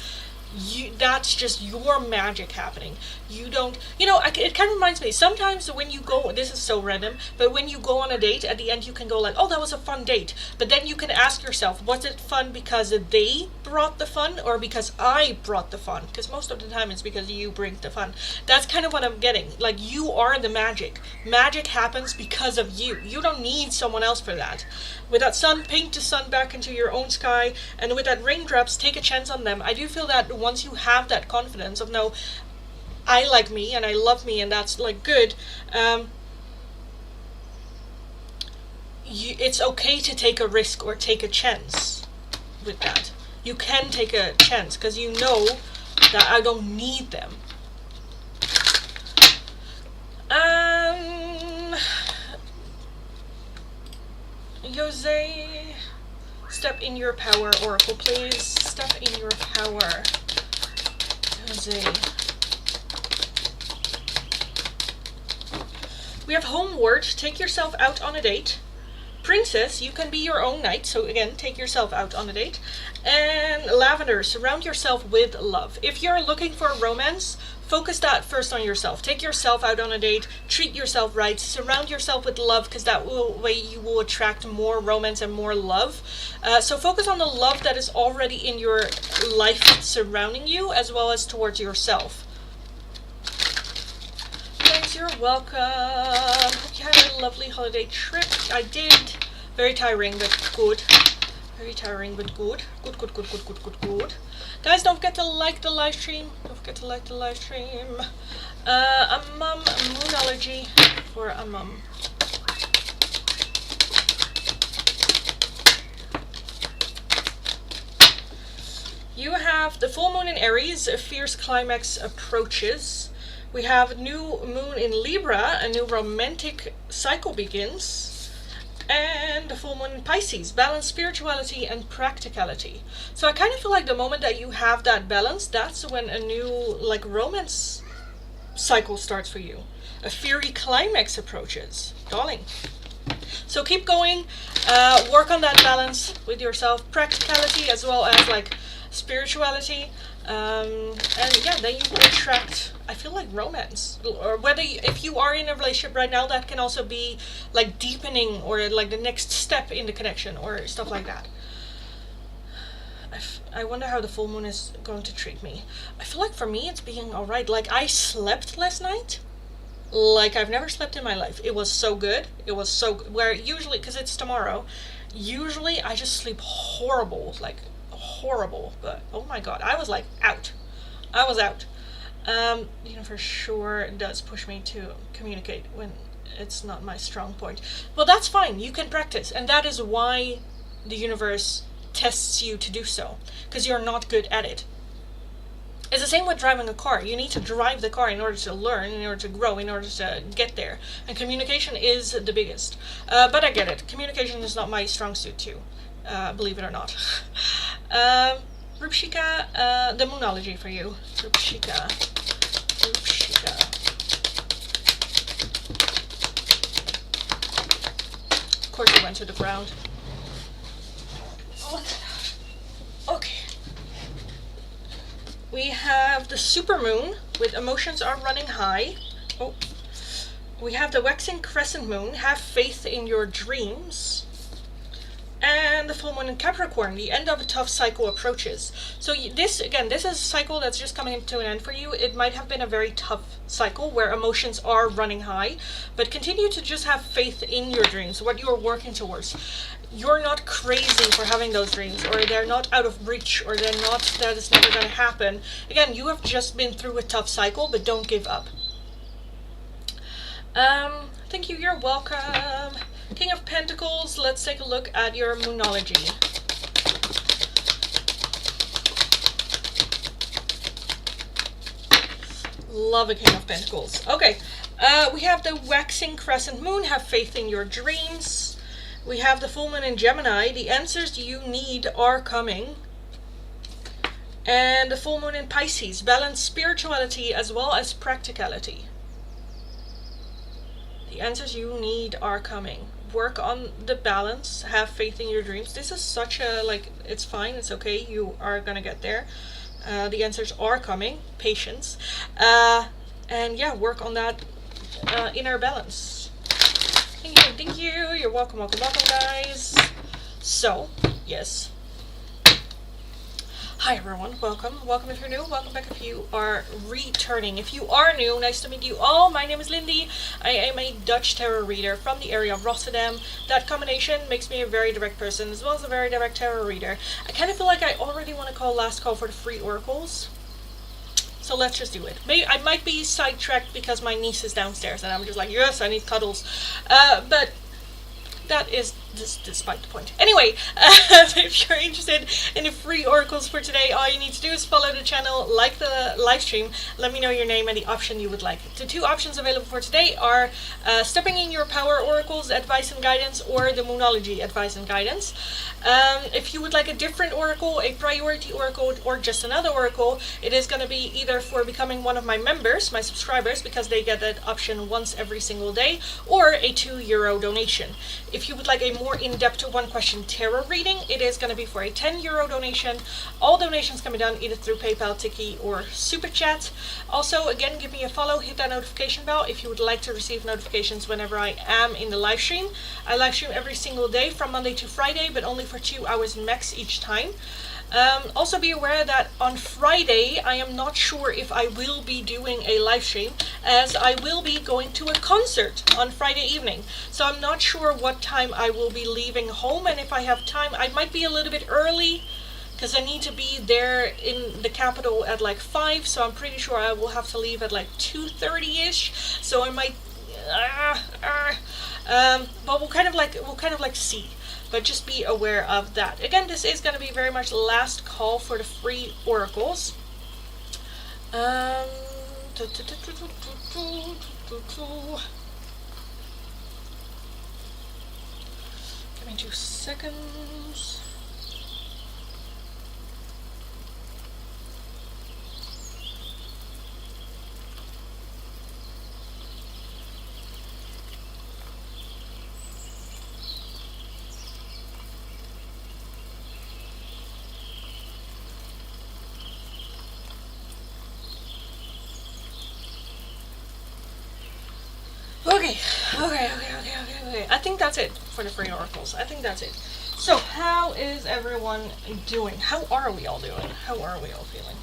That's just your magic happening. You don't, it kind of reminds me, sometimes when you go, this is so random, but when you go on a date, at the end you can go like, oh, that was a fun date. But then you can ask yourself, was it fun because they brought the fun or because I brought the fun? Because most of the time it's because you bring the fun. That's kind of what I'm getting. Like, you are the magic. Magic happens because of you. You don't need someone else for that. With that sun, paint the sun back into your own sky. And with that raindrops, take a chance on them. I do feel that once you have that confidence of, no, I like me and I love me and that's like good, it's okay to take a risk or take a chance with that. You can take a chance because you know that I don't need them. Jose, step in your power, Oracle, please. Step in your power. Jose. We have homeward. Take yourself out on a date. Princess, you can be your own knight, so again, take yourself out on a date. And Lavender, surround yourself with love. If you're looking for romance, focus that first on yourself. Take yourself out on a date, treat yourself right, surround yourself with love, because way you will attract more romance and more love. So focus on the love that is already in your life surrounding you, as well as towards yourself. Thanks, you're welcome. Hope you had a lovely holiday trip. I did. Very tiring, but good. Very tiring, but good. Good. Guys, don't forget to like the live stream. A mum moonology for a mum. You have the full moon in Aries, a fierce climax approaches. We have new moon in Libra, a new romantic cycle begins. And the full moon in Pisces, balance spirituality and practicality. So I kind of feel like the moment that you have that balance, that's when a new romance cycle starts for you. A fiery climax approaches, darling. So keep going, work on that balance with yourself, practicality as well as spirituality, and yeah, then you will attract, I feel like, romance. Or if you are in a relationship right now, that can also be deepening or the next step in the connection or stuff like that. I wonder how the full moon is going to treat me. I feel like for me it's being alright. I slept last night like I've never slept in my life. It was so good. Where usually, because it's tomorrow, usually I just sleep horrible, but oh my god, I was out. The universe sure does push me to communicate when it's not my strong point. Well, that's fine, you can practice, and that is why the universe tests you to do so, because you're not good at it. It's the same with driving a car. You need to drive the car in order to learn, in order to grow, in order to get there, and communication is the biggest. But I get it, communication is not my strong suit too. Believe it or not. Rupshika, the moonology for you. Rupshika. Of course it went to the ground. Okay. We have the supermoon with emotions are running high. Oh. We have the waxing crescent moon, have faith in your dreams. And the full moon in Capricorn, the end of a tough cycle approaches. So this is a cycle that's just coming to an end for you. It might have been a very tough cycle where emotions are running high, but continue to just have faith in your dreams, what you're working towards. You're not crazy for having those dreams, or they're not out of reach, or that it's never going to happen. Again, you have just been through a tough cycle, but don't give up. Thank you, you're welcome. King of Pentacles, let's take a look at your moonology. Love a King of Pentacles. Okay, we have the waxing crescent moon, have faith in your dreams. We have the full moon in Gemini, the answers you need are coming. And the full moon in Pisces, balance spirituality as well as practicality. The answers you need are coming. Work on the balance, have faith in your dreams. This is such a, it's fine, it's okay, you are gonna get there. The answers are coming, patience. And yeah, work on that inner balance. Thank you, you're welcome, guys. So, yes. Hi everyone, welcome if you're new, welcome back if you are returning. If you are new, nice to meet you all. My name is Lindy. I am a Dutch tarot reader from the area of Rotterdam. That combination makes me a very direct person as well as a very direct tarot reader. I kind of feel like I already want to call last call for the free oracles. So let's just do it. Maybe I might be sidetracked because my niece is downstairs and I'm just like, yes, I need cuddles. But that is despite the point. Anyway, if you're interested in the free oracles for today, all you need to do is follow the channel, like the live stream, let me know your name and the option you would like. The two options available for today are Stepping in Your Power Oracles Advice and Guidance, or the Moonology Advice and Guidance. If you would like a different oracle, a priority oracle, or just another oracle, it is going to be either for becoming one of my members, my subscribers, because they get that option once every single day, or a €2 donation. If you would like a more in-depth one question tarot reading, it is going to be for a €10 donation. All donations can be done either through PayPal, Tiki, or Super Chat. Also, again, give me a follow, hit that notification bell if you would like to receive notifications whenever I am in the live stream. I live stream every single day from Monday to Friday, but only for 2 hours max each time. Also be aware that on Friday I am not sure if I will be doing a live stream, as I will be going to a concert on Friday evening. So I'm not sure what time I will be leaving home, and if I have time I might be a little bit early because I need to be there in the capital at like 5, so I'm pretty sure I will have to leave at like 2:30ish. So I might but we'll kind of like see. But just be aware of that. Again, this is going to be very much last call for the free oracles. Give me 2 seconds. Okay. I think that's it for the free oracles. I think that's it. So, how is everyone doing? How are we all doing? How are we all feeling?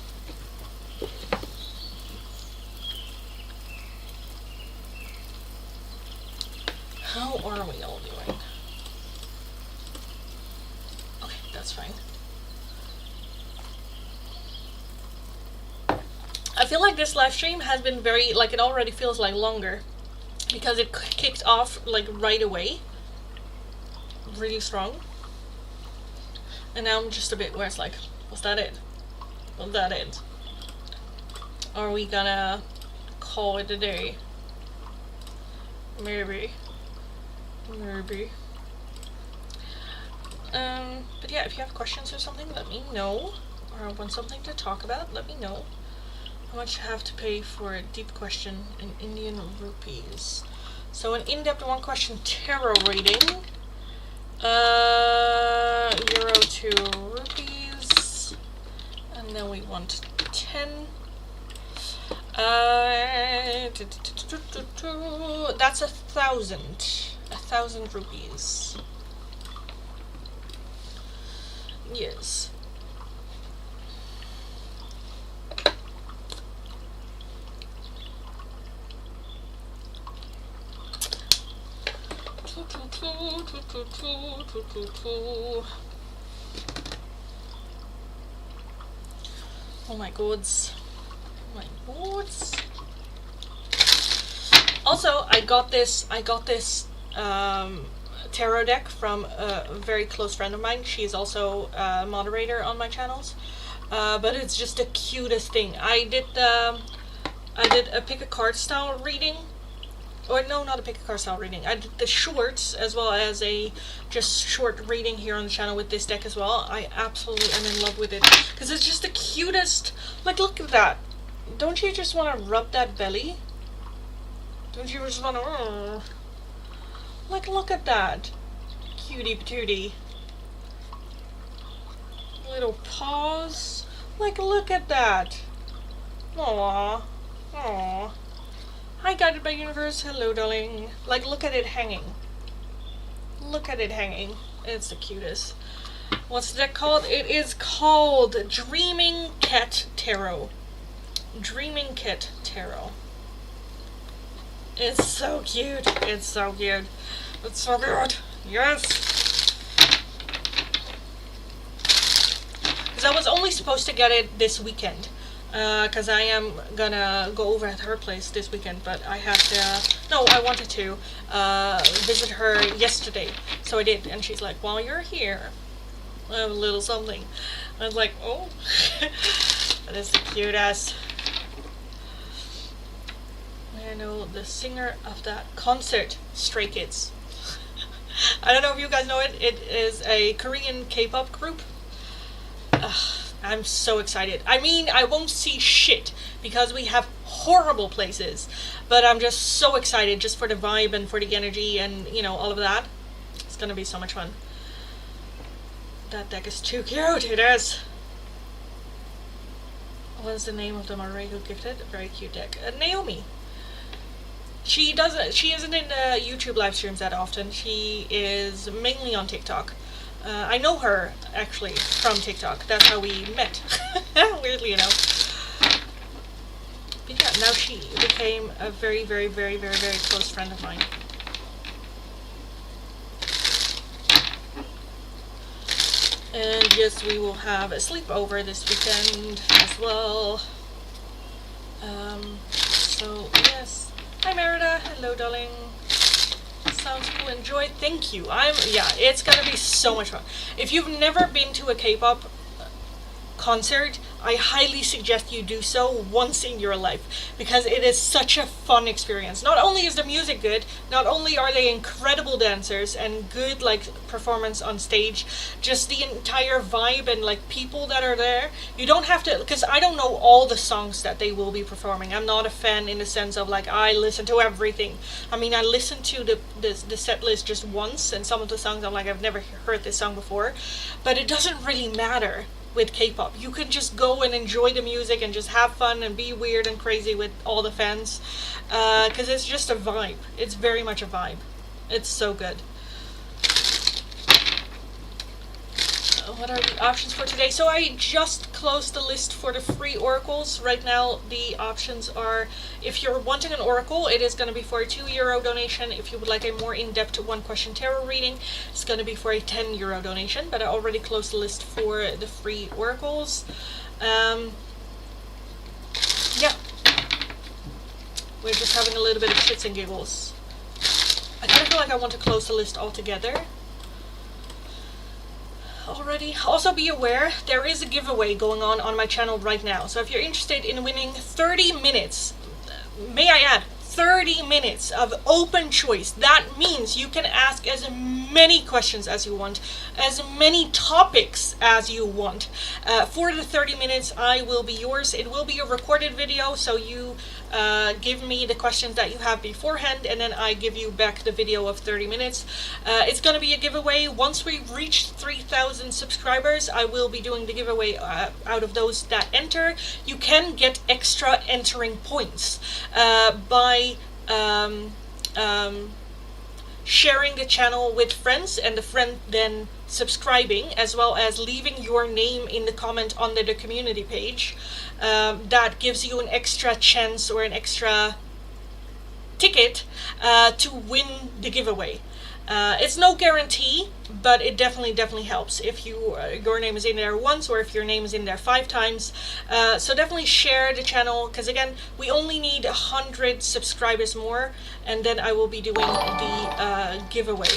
How are we all doing? Okay, that's fine. I feel like this live stream has been very, like, it already feels like longer because it kicked off like right away, really strong, and now I'm just a bit where it's like, was that it? Was that it? Are we gonna call it a day? Maybe. But yeah, if you have questions or something, let me know, or want something to talk about, let me know. How much you have to pay for a deep question in Indian rupees? So an in-depth one question tarot reading, euro to rupees, and then we want 10. That's 1,000 rupees. Yes. Oh my gods. Also, I got this tarot deck from a very close friend of mine. She's also a moderator on my channels. But it's just the cutest thing. I did a pick a card style reading. Or no, not a pick a card style reading. I did the shorts as well as a just short reading here on the channel with this deck as well. I absolutely am in love with it because it's just the cutest. Like, look at that. Don't you just want to rub that belly? Don't you just want to? Like, look at that, cutie patootie. Little paws. Like, look at that. Aww. Hi, guided by universe. Hello, darling. Like, look at it hanging. It's the cutest. What's the deck called? It is called Dreaming Cat Tarot. It's so cute. It's so good. Yes. Because I was only supposed to get it this weekend. Because I am gonna go over at her place this weekend, but I had to, no, I wanted to visit her yesterday, so I did, and she's like, while you're here, I have a little something. I was like, oh, that is the cutest. I know the singer of that concert, Stray Kids. I don't know if you guys know it. It is a Korean K-pop group. I'm so excited. I mean, I won't see shit because we have horrible places, but I'm just so excited just for the vibe and for the energy and, you know, all of that. It's gonna be so much fun. That deck is too cute, it is. What is the name of the moderator who gifted? A very cute deck. Naomi. She isn't in YouTube live streams that often. She is mainly on TikTok. I know her actually from TikTok. That's how we met. Weirdly enough. But yeah, now she became a very, very, very, very, very close friend of mine. And yes, we will have a sleepover this weekend as well. So yes. Hi Merida, hello darling. Sounds cool, enjoy. Thank you. Yeah, it's gonna be so much fun. If you've never been to a K-pop concert, I highly suggest you do so once in your life, because it is such a fun experience. Not only is the music good, not only are they incredible dancers and good like performance on stage, just the entire vibe and like people that are there. You don't have to, because I don't know all the songs that they will be performing. I'm not a fan in the sense of like I listen to everything. I mean, I listened to the set list just once, and some of the songs I'm like, I've never heard this song before, but it doesn't really matter. With K-pop, you can just go and enjoy the music and just have fun and be weird and crazy with all the fans, because it's just a vibe. It's very much a vibe. It's so good. What are the options for today? So I just closed the list for the free oracles. Right now the options are, if you're wanting an oracle, it is going to be for a €2 donation. If you would like a more in-depth one question tarot reading, it's going to be for a €10 donation. But I already closed the list for the free oracles. Yeah, we're just having a little bit of shits and giggles. I kind of feel like I want to close the list altogether already. Also be aware, there is a giveaway going on my channel right now. So if you're interested in winning 30 minutes, may I add, 30 minutes of open choice. That means you can ask as many questions as you want, as many topics as you want. For the 30 minutes, I will be yours. It will be a recorded video, so you give me the questions that you have beforehand, and then I give you back the video of 30 minutes. It's going to be a giveaway. Once we reach 3,000 subscribers, I will be doing the giveaway out of those that enter. You can get extra entering points by sharing the channel with friends, and the friend then subscribing, as well as leaving your name in the comment under the community page. That gives you an extra chance or an extra ticket to win the giveaway. It's no guarantee, but it definitely helps if your name is in there once, or if your name is in there 5 times. So definitely share the channel, because again, we only need 100 subscribers more, and then I will be doing the giveaway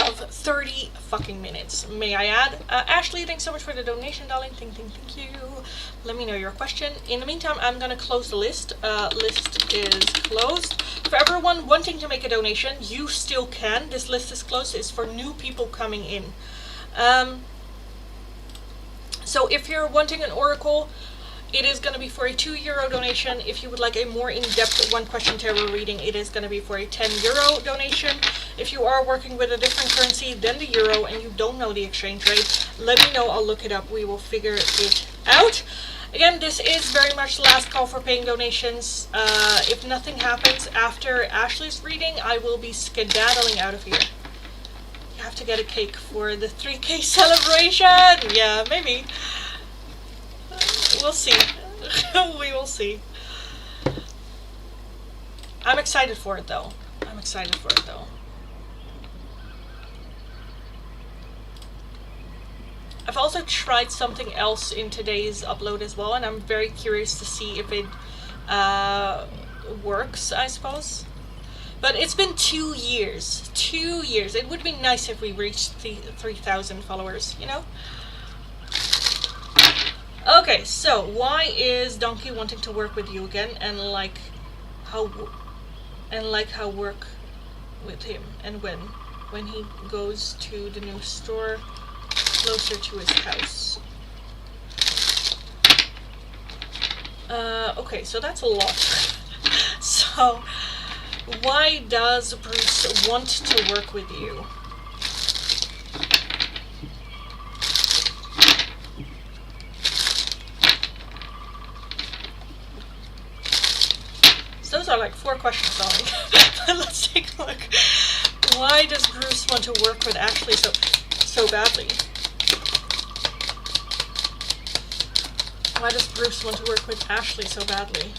of 30 fucking minutes, may I add. Ashley, thanks so much for the donation, darling. Thank you. Let me know your question. In the meantime, I'm gonna close the list. List is closed. For everyone wanting to make a donation, you still can. This list is closed. It's for new people coming in. So if you're wanting an oracle, it is going to be for a €2 donation. If you would like a more in-depth one question tarot reading, it is going to be for a €10 donation. If you are working with a different currency than the euro and you don't know the exchange rate, let me know. I'll look it up. We will figure it out. Again, this is very much the last call for paying donations. If nothing happens after Ashley's reading, I will be skedaddling out of here. You have to get a cake for the 3K celebration. Yeah, maybe. We'll see. We will see. I'm excited for it though. I've also tried something else in today's upload as well, and I'm very curious to see if it works, I suppose. But it's been 2 years. 2 years. It would be nice if we reached 3,000 followers, you know? Okay, so why is Donkey wanting to work with you again, and like how work with him, and when he goes to the new store closer to his house? Okay, so that's a lot. So Why does Bruce want to work with you? So those are like 4 questions, darling. Let's take a look. Why does Bruce want to work with Ashley so badly? Why does Bruce want to work with Ashley so badly?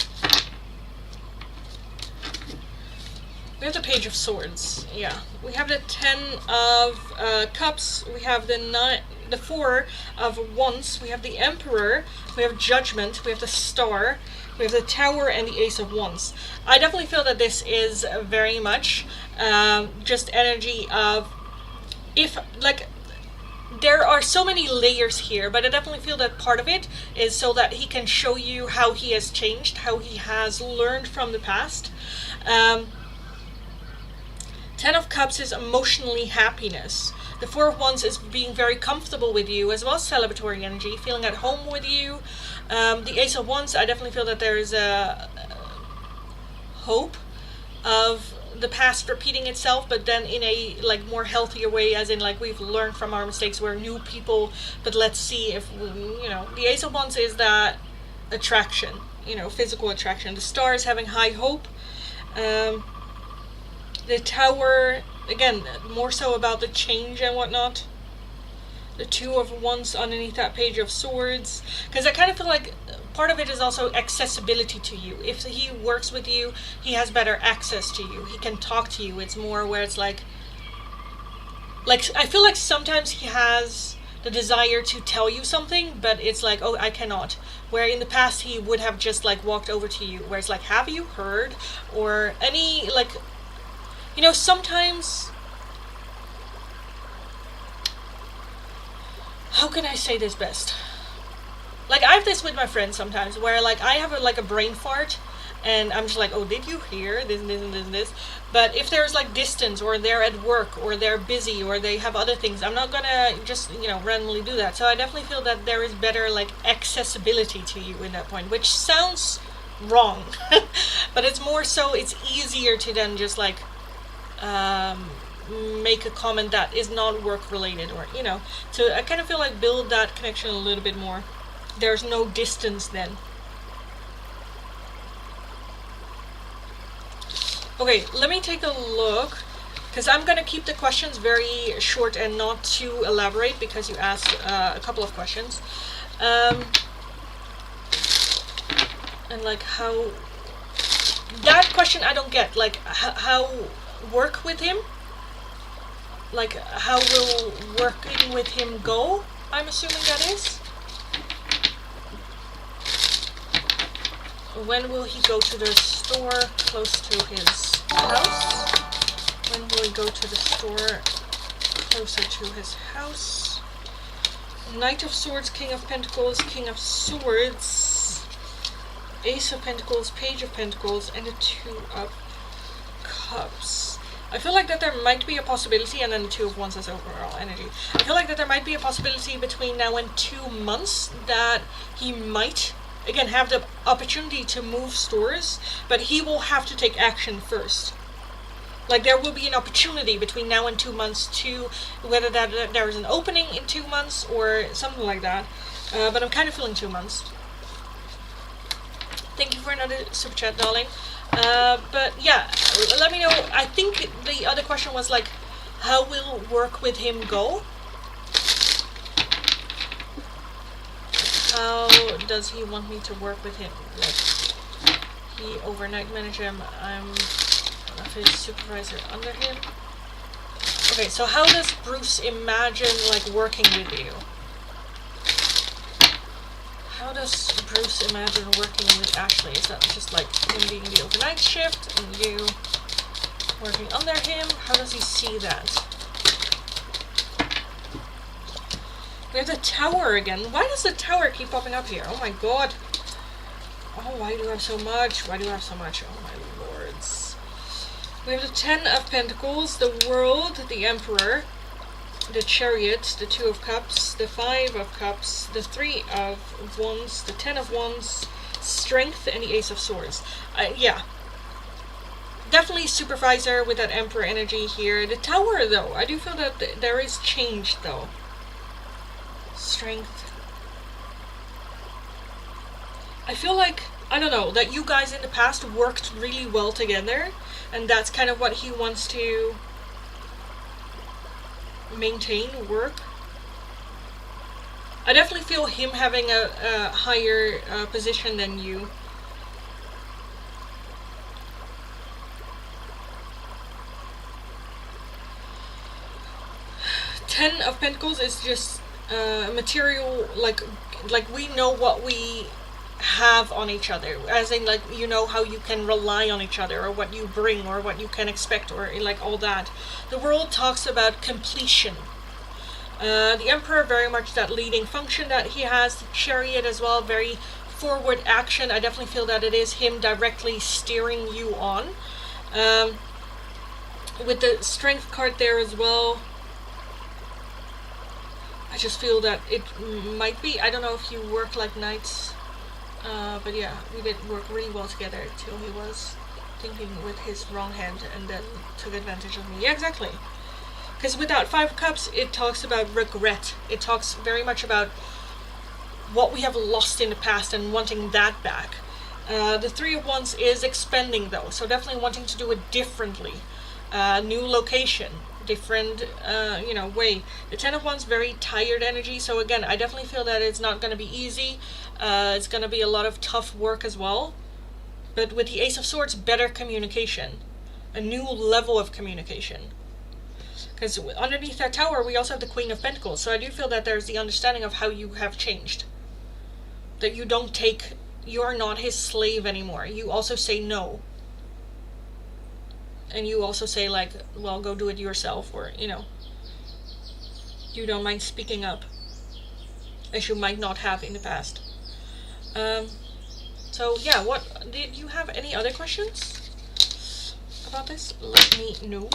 We have the Page of Swords. Yeah, we have the 10 of Cups. We have the 4 of Wands. We have the Emperor. We have Judgment. We have the Star. We have the Tower and the Ace of Wands. I definitely feel that this is very much just energy of, if like, there are so many layers here, but I definitely feel that part of it is so that he can show you how he has changed, how he has learned from the past. 10 of Cups is emotionally happiness. The 4 of Wands is being very comfortable with you, as well as celebratory energy, feeling at home with you. The Ace of Wands, I definitely feel that there is a hope of the past repeating itself, but then in a like more healthier way, as in like we've learned from our mistakes, we're new people, but let's see if the Ace of Wands is that attraction, physical attraction. The Star is having high hope. The Tower, again, more so about the change and whatnot. The 2 of Wands underneath that Page of Swords, because I kind of feel like part of it is also accessibility to you. If he works with you, he has better access to you. He can talk to you. It's more where it's like I feel like sometimes he has the desire to tell you something, but it's like, oh, I cannot. Where in the past he would have just like walked over to you, where it's like, have you heard? Or any like, sometimes, how can I say this best? Like, I have this with my friends sometimes, where like I have a brain fart, and I'm just like, oh, did you hear this and this and this and this? But if there's like distance, or they're at work, or they're busy, or they have other things, I'm not gonna just randomly do that. So I definitely feel that there is better like accessibility to you in that point, which sounds wrong, but it's more so it's easier to then just like make a comment that is not work related, or so I kind of feel like build that connection a little bit more. There's no distance then. Okay, let me take a look, because I'm gonna keep the questions very short and not too elaborate, because you asked a couple of questions, and like how that question I don't get, like how work with him, like how will working with him go, I'm assuming that is. When will he go to the store close to his house? When will he go to the store closer to his house? Knight of Swords, King of Pentacles, King of Swords, Ace of Pentacles, Page of Pentacles, and the 2 of Cups. I feel like that there might be a possibility, and then the 2 of Wands as overall energy. I feel like that there might be a possibility between now and 2 months that he might, again, have the opportunity to move stores, but he will have to take action first. Like, there will be an opportunity between now and 2 months to, whether that there is an opening in 2 months or something like that. But I'm kind of feeling 2 months. Thank you for another super chat, darling. But yeah, let me know. I think the other question was like, how will work with him go? How does he want me to work with him? Like, he overnight manage him. I'm one of his supervisor under him. Okay, so how does Bruce imagine like working with you? How does Bruce imagine working with Ashley? Is that just like him being the overnight shift and you working under him? How does he see that? We have the Tower again. Why does the Tower keep popping up here? Oh my god. Oh, why do I have so much? Why do I have so much? Oh my lords. We have the 10 of Pentacles, the World, the Emperor, the Chariot, the 2 of Cups, the 5 of Cups, the 3 of Wands, the 10 of Wands, Strength, and the Ace of Swords. Yeah. Definitely supervisor with that Emperor energy here. The Tower, though, I do feel that there is change, though. Strength. I feel like, I don't know, that you guys in the past worked really well together, and that's kind of what he wants to maintain, work. I definitely feel him having a higher position than you. Ten of Pentacles is just material, like we know what we have on each other, as in like you know how you can rely on each other, or what you bring, or what you can expect, or like all that. The world talks about completion. The Emperor, very much that leading function that he has. The Chariot as well, very forward action. I definitely feel that it is him directly steering you on. With the Strength card there as well, I just feel that it might be, I don't know if you work like knights, but yeah, we did work really well together till he was thinking with his wrong hand and then took advantage of me. Yeah, exactly. Because with that Five of Cups, it talks about regret. It talks very much about what we have lost in the past and wanting that back. The Three of Wands is expanding, though, so definitely wanting to do it differently. New location, different, way. The Ten of Wands, very tired energy, so again, I definitely feel that it's not going to be easy. It's going to be a lot of tough work as well. But with the Ace of Swords, better communication. A new level of communication. Because underneath that Tower, we also have the Queen of Pentacles. So I do feel that there's the understanding of how you have changed. That you don't take, you're not his slave anymore. You also say no. And you also say like, well, go do it yourself, or, you don't mind speaking up. As you might not have in the past. So yeah, what, did you have any other questions about this? Let me know.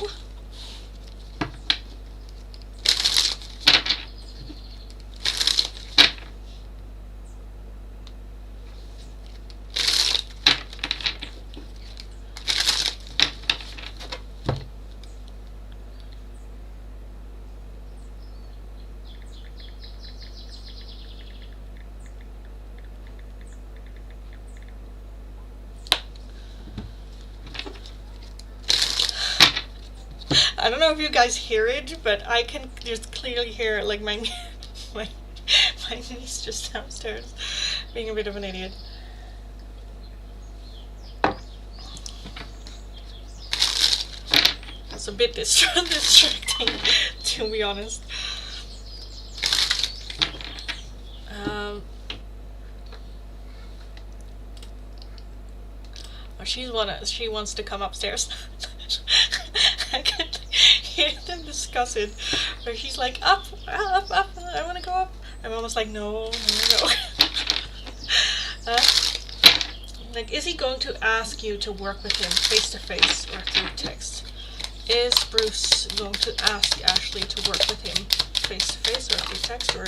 I don't know if you guys hear it, but I can just clearly hear like my niece just downstairs being a bit of an idiot. It's a bit distracting, to be honest. She wants to come upstairs. I can hear them discuss it. Where she's like, up, I want to go up. I'm almost like, no. Like, is he going to ask you to work with him face to face or through text? Is Bruce going to ask Ashley to work with him face to face or through text, or?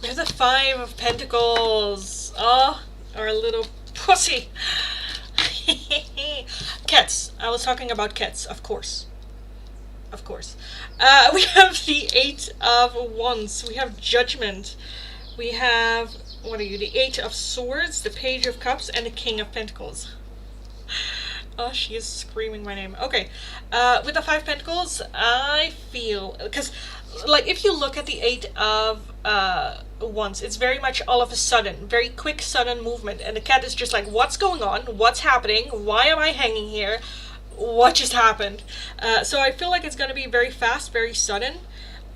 There's a Five of Pentacles. Oh, our little pussy. Cats. I was talking about cats, of course. Of course. We have the Eight of Wands. We have Judgment. We have, what are you? The Eight of Swords, the Page of Cups, and the King of Pentacles. Oh, she is screaming my name. Okay. With the Five Pentacles, I feel, because, like, if you look at the Eight of Wands, it's very much all of a sudden, very quick, sudden movement, and the cat is just like, what's going on? What's happening? Why am I hanging here? What just happened? So I feel like it's going to be very fast, very sudden.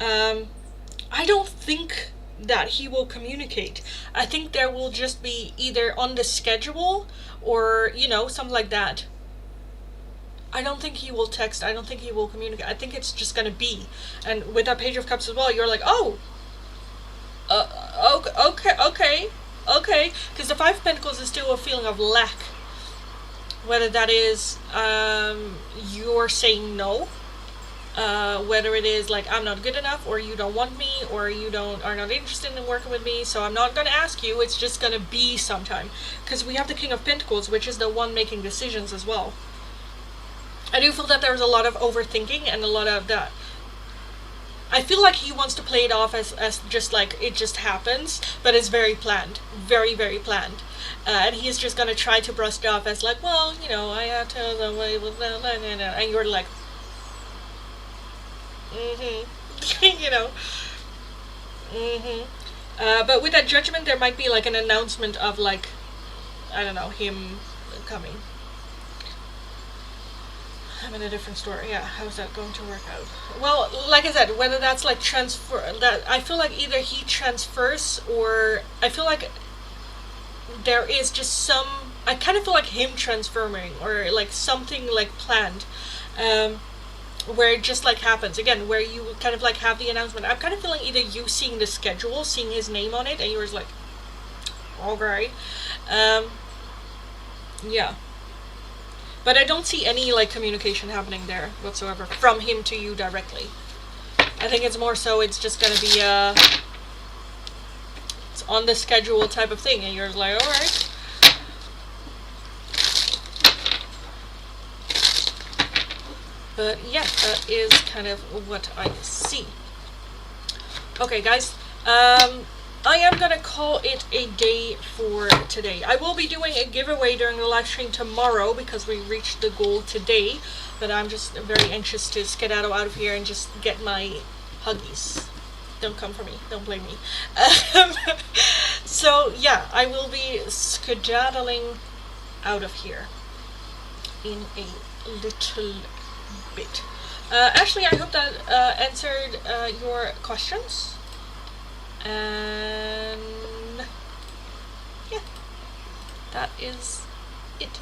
I don't think that he will communicate. I think there will just be either on the schedule or, something like that. I don't think he will text. I don't think he will communicate. I think it's just going to be. And with that Page of Cups as well, you're like, oh, okay. Because the Five of Pentacles is still a feeling of lack. Whether that is you're saying no, whether it is like I'm not good enough, or you don't want me, or you are not interested in working with me, so I'm not gonna ask you. It's just gonna be sometime, because we have the King of Pentacles, which is the one making decisions as well. I do feel that there's a lot of overthinking and a lot of that. I feel like he wants to play it off as just like it just happens, but it's very planned, very, very planned. And he's just gonna try to brush it off as like, well, you know, I had to the way with and you're like, you know, but with that judgment, there might be like an announcement of like, I don't know, him coming. I'm in a different store. Yeah, how's that going to work out? Well, like I said, whether that's like transfer, that I feel like either he transfers, or I feel like there is just some, I kind of feel like him transferring, or like something like planned, where it just like happens again, where you kind of like have the announcement. I'm kind of feeling either you seeing the schedule, seeing his name on it, and you're just like, alright, yeah. But I don't see any like communication happening there whatsoever from him to you directly. I think it's more so it's just gonna be it's on the schedule type of thing, and you're like, alright. But yeah, that is kind of what I see. Okay, guys. I am gonna call it a day for today. I will be doing a giveaway during the live stream tomorrow, because we reached the goal today. But I'm just very anxious to skedaddle out of here and just get my huggies. Don't come for me. Don't blame me. So yeah, I will be skedaddling out of here in a little bit. Ashley, I hope that answered your questions. And yeah, that is it.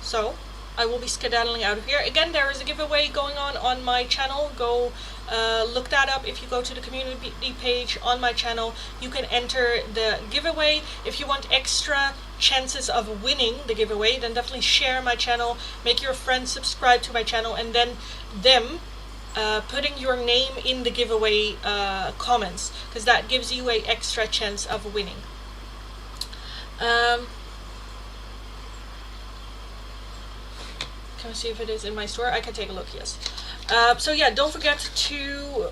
So I will be skedaddling out of here. Again, there is a giveaway going on my channel. Go look that up. If you go to the community page on my channel, you can enter the giveaway. If you want extra chances of winning the giveaway, then definitely share my channel, make your friends subscribe to my channel, and then them putting your name in the giveaway comments, because that gives you a extra chance of winning. Can I see if it is in my store? I can take a look, yes. So yeah, don't forget to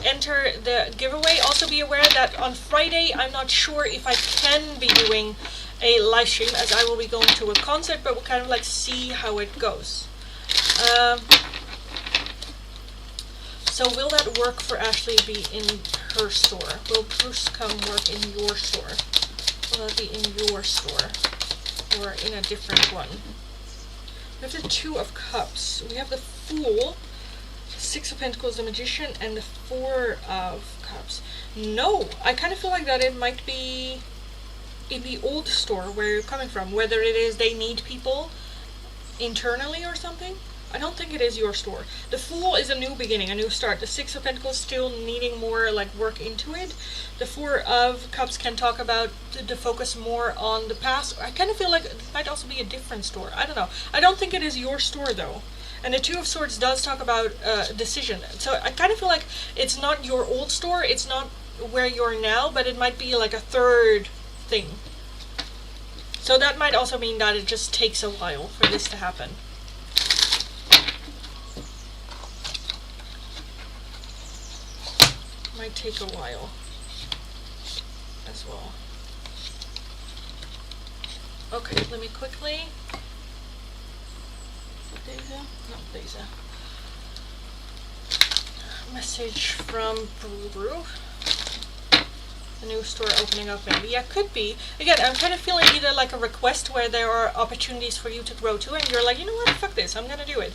enter the giveaway. Also be aware that on Friday, I'm not sure if I can be doing a live stream, as I will be going to a concert, but we'll kind of like see how it goes. So will that work for Ashley be in her store? Will Bruce come work in your store? Will that be in your store? Or in a different one? We have the Two of Cups. We have the Fool, Six of Pentacles, the Magician, and the Four of Cups. No, I kind of feel like that it might be in the old store where you're coming from. Whether it is they need people internally or something. I don't think it is your store. The Fool is a new beginning, a new start. The Six of Pentacles still needing more like work into it. The Four of Cups can talk about the focus more on the past. I kind of feel like it might also be a different store. I don't know. I don't think it is your store though. And the Two of Swords does talk about decision. So I kind of feel like it's not your old store. It's not where you're now, but it might be like a third thing. So that might also mean that it just takes a while for this to happen. Might take a while as well. Okay, let me quickly. Deja? Not Deja. Message from Brew. A new store opening up, maybe. Yeah, could be. Again, I'm kind of feeling either like a request where there are opportunities for you to grow to, and you're like, you know what, fuck this, I'm gonna do it.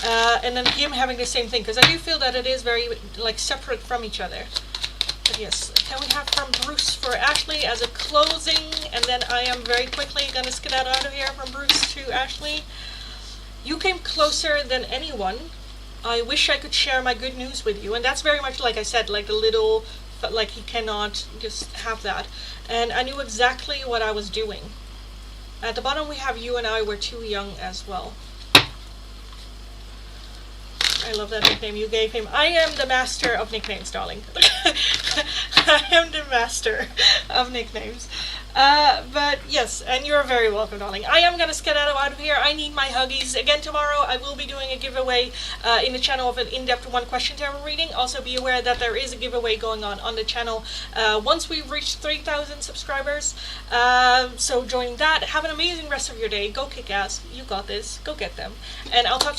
And then him having the same thing, because I do feel that it is very like separate from each other. But yes, can we have from Bruce for Ashley as a closing, and then I am very quickly gonna skedaddle out of here. From Bruce to Ashley. You came closer than anyone. I wish I could share my good news with you, and that's very much like I said, like the little, but like he cannot just have that. And I knew exactly what I was doing. At the bottom we have you and I were too young as well. I love that nickname you gave him. I am the master of nicknames, darling. I am the master of nicknames. But yes, and you're very welcome, darling. I am gonna skedaddle out of here. I need my huggies. Again, tomorrow I will be doing a giveaway in the channel of an in-depth one question tarot reading. Also be aware that there is a giveaway going on the channel once we've reached 3,000 subscribers. So join that. Have an amazing rest of your day. Go kick ass. You got this. Go get them. And I'll talk to you